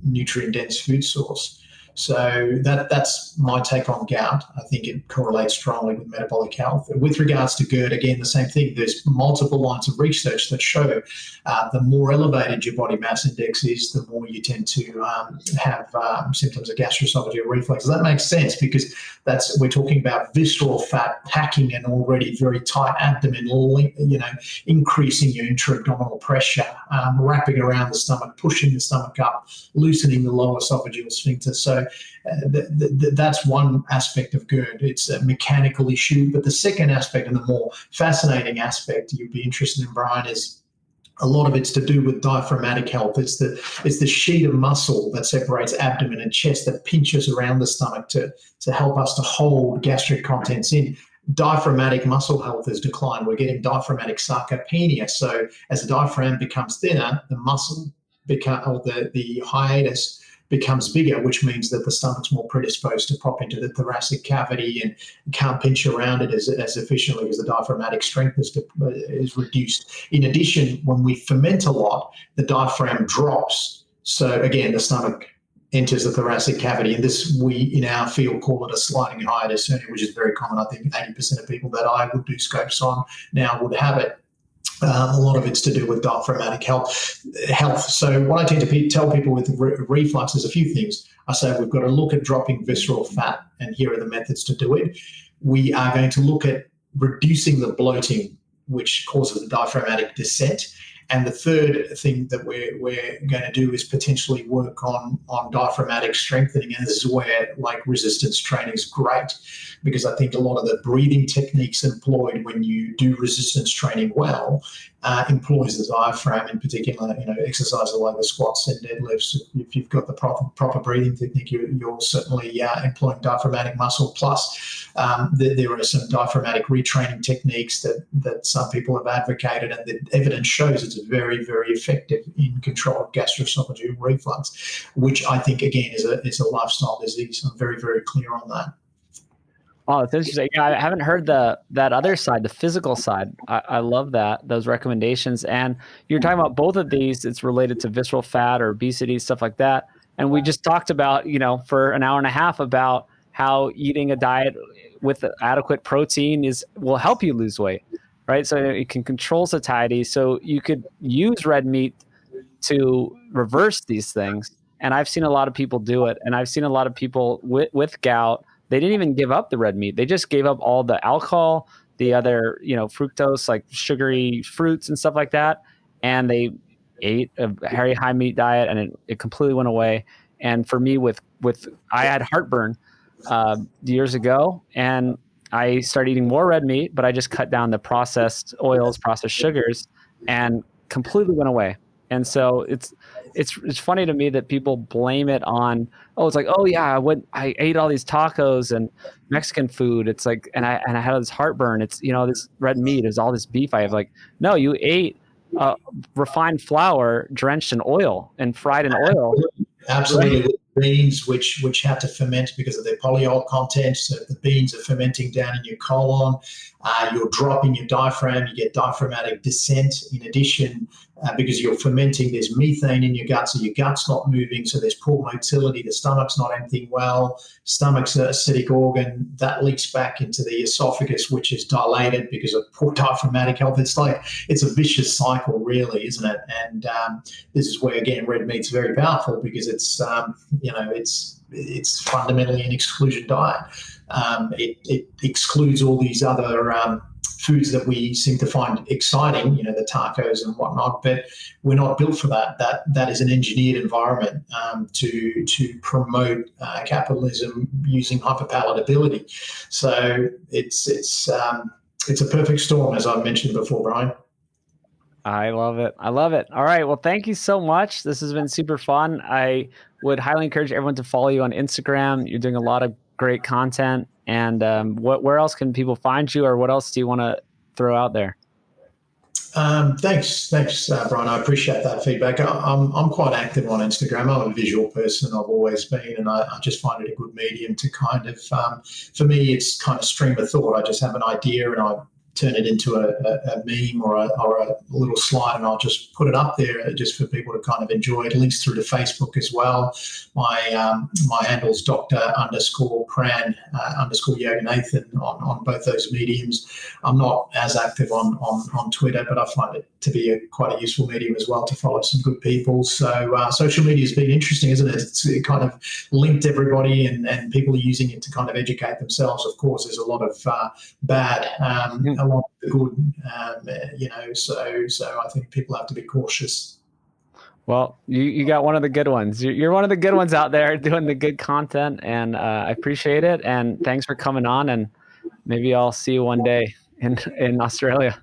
Speaker 1: nutrient-dense food source. So that's my take on gout. I think it correlates strongly with metabolic health. With regards to GERD, again, the same thing. There's multiple lines of research that show the more elevated your body mass index is, the more you tend to have symptoms of gastroesophageal reflux. That makes sense, because we're talking about visceral fat packing an already very tight abdomen, increasing your intra-abdominal pressure, wrapping around the stomach, pushing the stomach up, loosening the lower esophageal sphincter. So that's one aspect of GERD. It's a mechanical issue. But the second aspect, and the more fascinating aspect you'd be interested in, Brian, is a lot of it's to do with diaphragmatic health. It's the sheet of muscle that separates abdomen and chest that pinches around the stomach to help us to hold gastric contents in. Diaphragmatic muscle health has declined. We're getting diaphragmatic sarcopenia. So as the diaphragm becomes thinner, the muscle the hiatus becomes bigger, which means that the stomach's more predisposed to pop into the thoracic cavity and can't pinch around it as efficiently, because the diaphragmatic strength is reduced. In addition, when we ferment a lot, the diaphragm drops. So again, the stomach enters the thoracic cavity, and this, we in our field call it a sliding hiatus hernia, which is very common. I think 80% of people that I would do scopes on now would have it. A lot of it's to do with diaphragmatic health. So what I tend to tell people with reflux is a few things. I say we've got to look at dropping visceral fat, and here are the methods to do it. We are going to look at reducing the bloating, which causes the diaphragmatic descent. And the third thing that we're going to do is potentially work on diaphragmatic strengthening. And this is where resistance training is great, because I think a lot of the breathing techniques employed when you do resistance training well employs the diaphragm, in particular, exercises like the squats and deadlifts. If you've got the proper breathing technique, you're certainly employing diaphragmatic muscle. Plus, there are some diaphragmatic retraining techniques that some people have advocated, and the evidence shows it's very, very effective in control of gastroesophageal reflux, which I think, again, is a lifestyle disease. I'm very, very clear on that.
Speaker 4: Oh, it's interesting. I haven't heard that other side, the physical side. I love those recommendations. And you're talking about both of these. It's related to visceral fat or obesity, stuff like that. And we just talked about, for an hour and a half about how eating a diet with adequate protein will help you lose weight, right? So it can control satiety. So you could use red meat to reverse these things. And I've seen a lot of people do it. And I've seen a lot of people with gout. They didn't even give up the red meat. They just gave up all the alcohol, the other, fructose, like sugary fruits and stuff like that. And they ate a very high meat diet, and it completely went away. And for me, I had heartburn years ago, and I started eating more red meat, but I just cut down the processed oils, processed sugars, and completely went away. And so it's funny to me that people blame it on, it's like, oh yeah, I ate all these tacos and Mexican food. It's like, and I had this heartburn. It's, this red meat is all this beef I have. Like, no, you ate refined flour drenched in oil and fried in oil.
Speaker 1: Absolutely. Right. Beans, which have to ferment because of their polyol content. So if the beans are fermenting down in your colon, you're dropping your diaphragm, you get diaphragmatic descent. In addition, because you're fermenting. There's methane in your gut, so your gut's not moving, so there's poor motility. The stomach's not emptying well. Stomach's an acidic organ that leaks back into the esophagus, which is dilated because of poor diaphragmatic health. It's a vicious cycle, really, isn't it? And this is where, again, red meat's very powerful because it's fundamentally an exclusion diet. It excludes all these other foods that we seem to find exciting, the tacos and whatnot, but we're not built for that. That is an engineered environment to promote capitalism using hyperpalatability. So it's a perfect storm, as I mentioned before, Brian.
Speaker 4: I love it. All right. Well, thank you so much. This has been super fun. I would highly encourage everyone to follow you on Instagram. You're doing a lot of great content. And where else can people find you, or what else do you want to throw out there?
Speaker 1: Thanks, Brian. I appreciate that feedback. I'm quite active on Instagram. I'm a visual person. I've always been, and I just find it a good medium to kind of, for me, it's kind of stream of thought. I just have an idea and I turn it into a meme or a little slide, and I'll just put it up there just for people to kind of enjoy it. Links through to Facebook as well. My handle's Dr._Pran Yoganathan on both those mediums. I'm not as active on Twitter, but I find it to be quite a useful medium as well to follow some good people. So social media has been interesting, isn't it? It kind of linked everybody, and people are using it to kind of educate themselves. Of course, there's a lot of bad, a lot of good, so I think people have to be cautious.
Speaker 4: Well, you got one of the good ones. You're one of the good ones out there doing the good content, and I appreciate it. And thanks for coming on, and maybe I'll see you one day in Australia.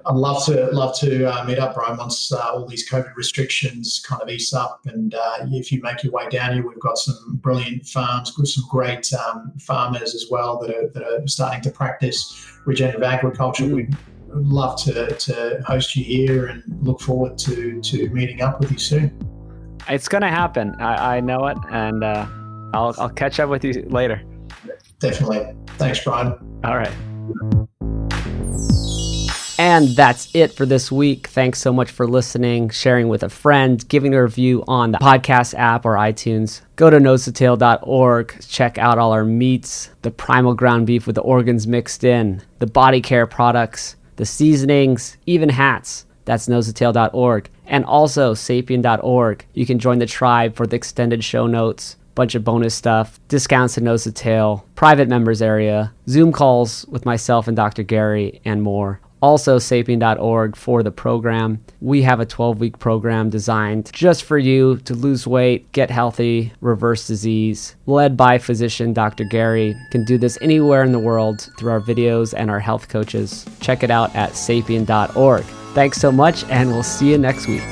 Speaker 1: I'd love to meet up, Brian, once all these COVID restrictions kind of ease up. And if you make your way down here, we've got some brilliant farms, with some great farmers as well that are starting to practice regenerative agriculture. We'd love to host you here and look forward to meeting up with you soon.
Speaker 4: It's going to happen. I know it, and I'll catch up with you later.
Speaker 1: Definitely. Thanks, Brian.
Speaker 4: All right. And that's it for this week. Thanks so much for listening, sharing with a friend, giving a review on the podcast app or iTunes. Go to nosetotail.org. Check out all our meats, the primal ground beef with the organs mixed in, the body care products, the seasonings, even hats. That's nosetotail.org. And also sapien.org. You can join the tribe for the extended show notes, bunch of bonus stuff, discounts to Nose to Tail, private members area, Zoom calls with myself and Dr. Gary, and more. Also sapien.org for the program. We have a 12-week program designed just for you to lose weight, get healthy, reverse disease, led by physician Dr. Gary. You can do this anywhere in the world through our videos and our health coaches. Check it out at sapien.org. Thanks so much, and we'll see you next week.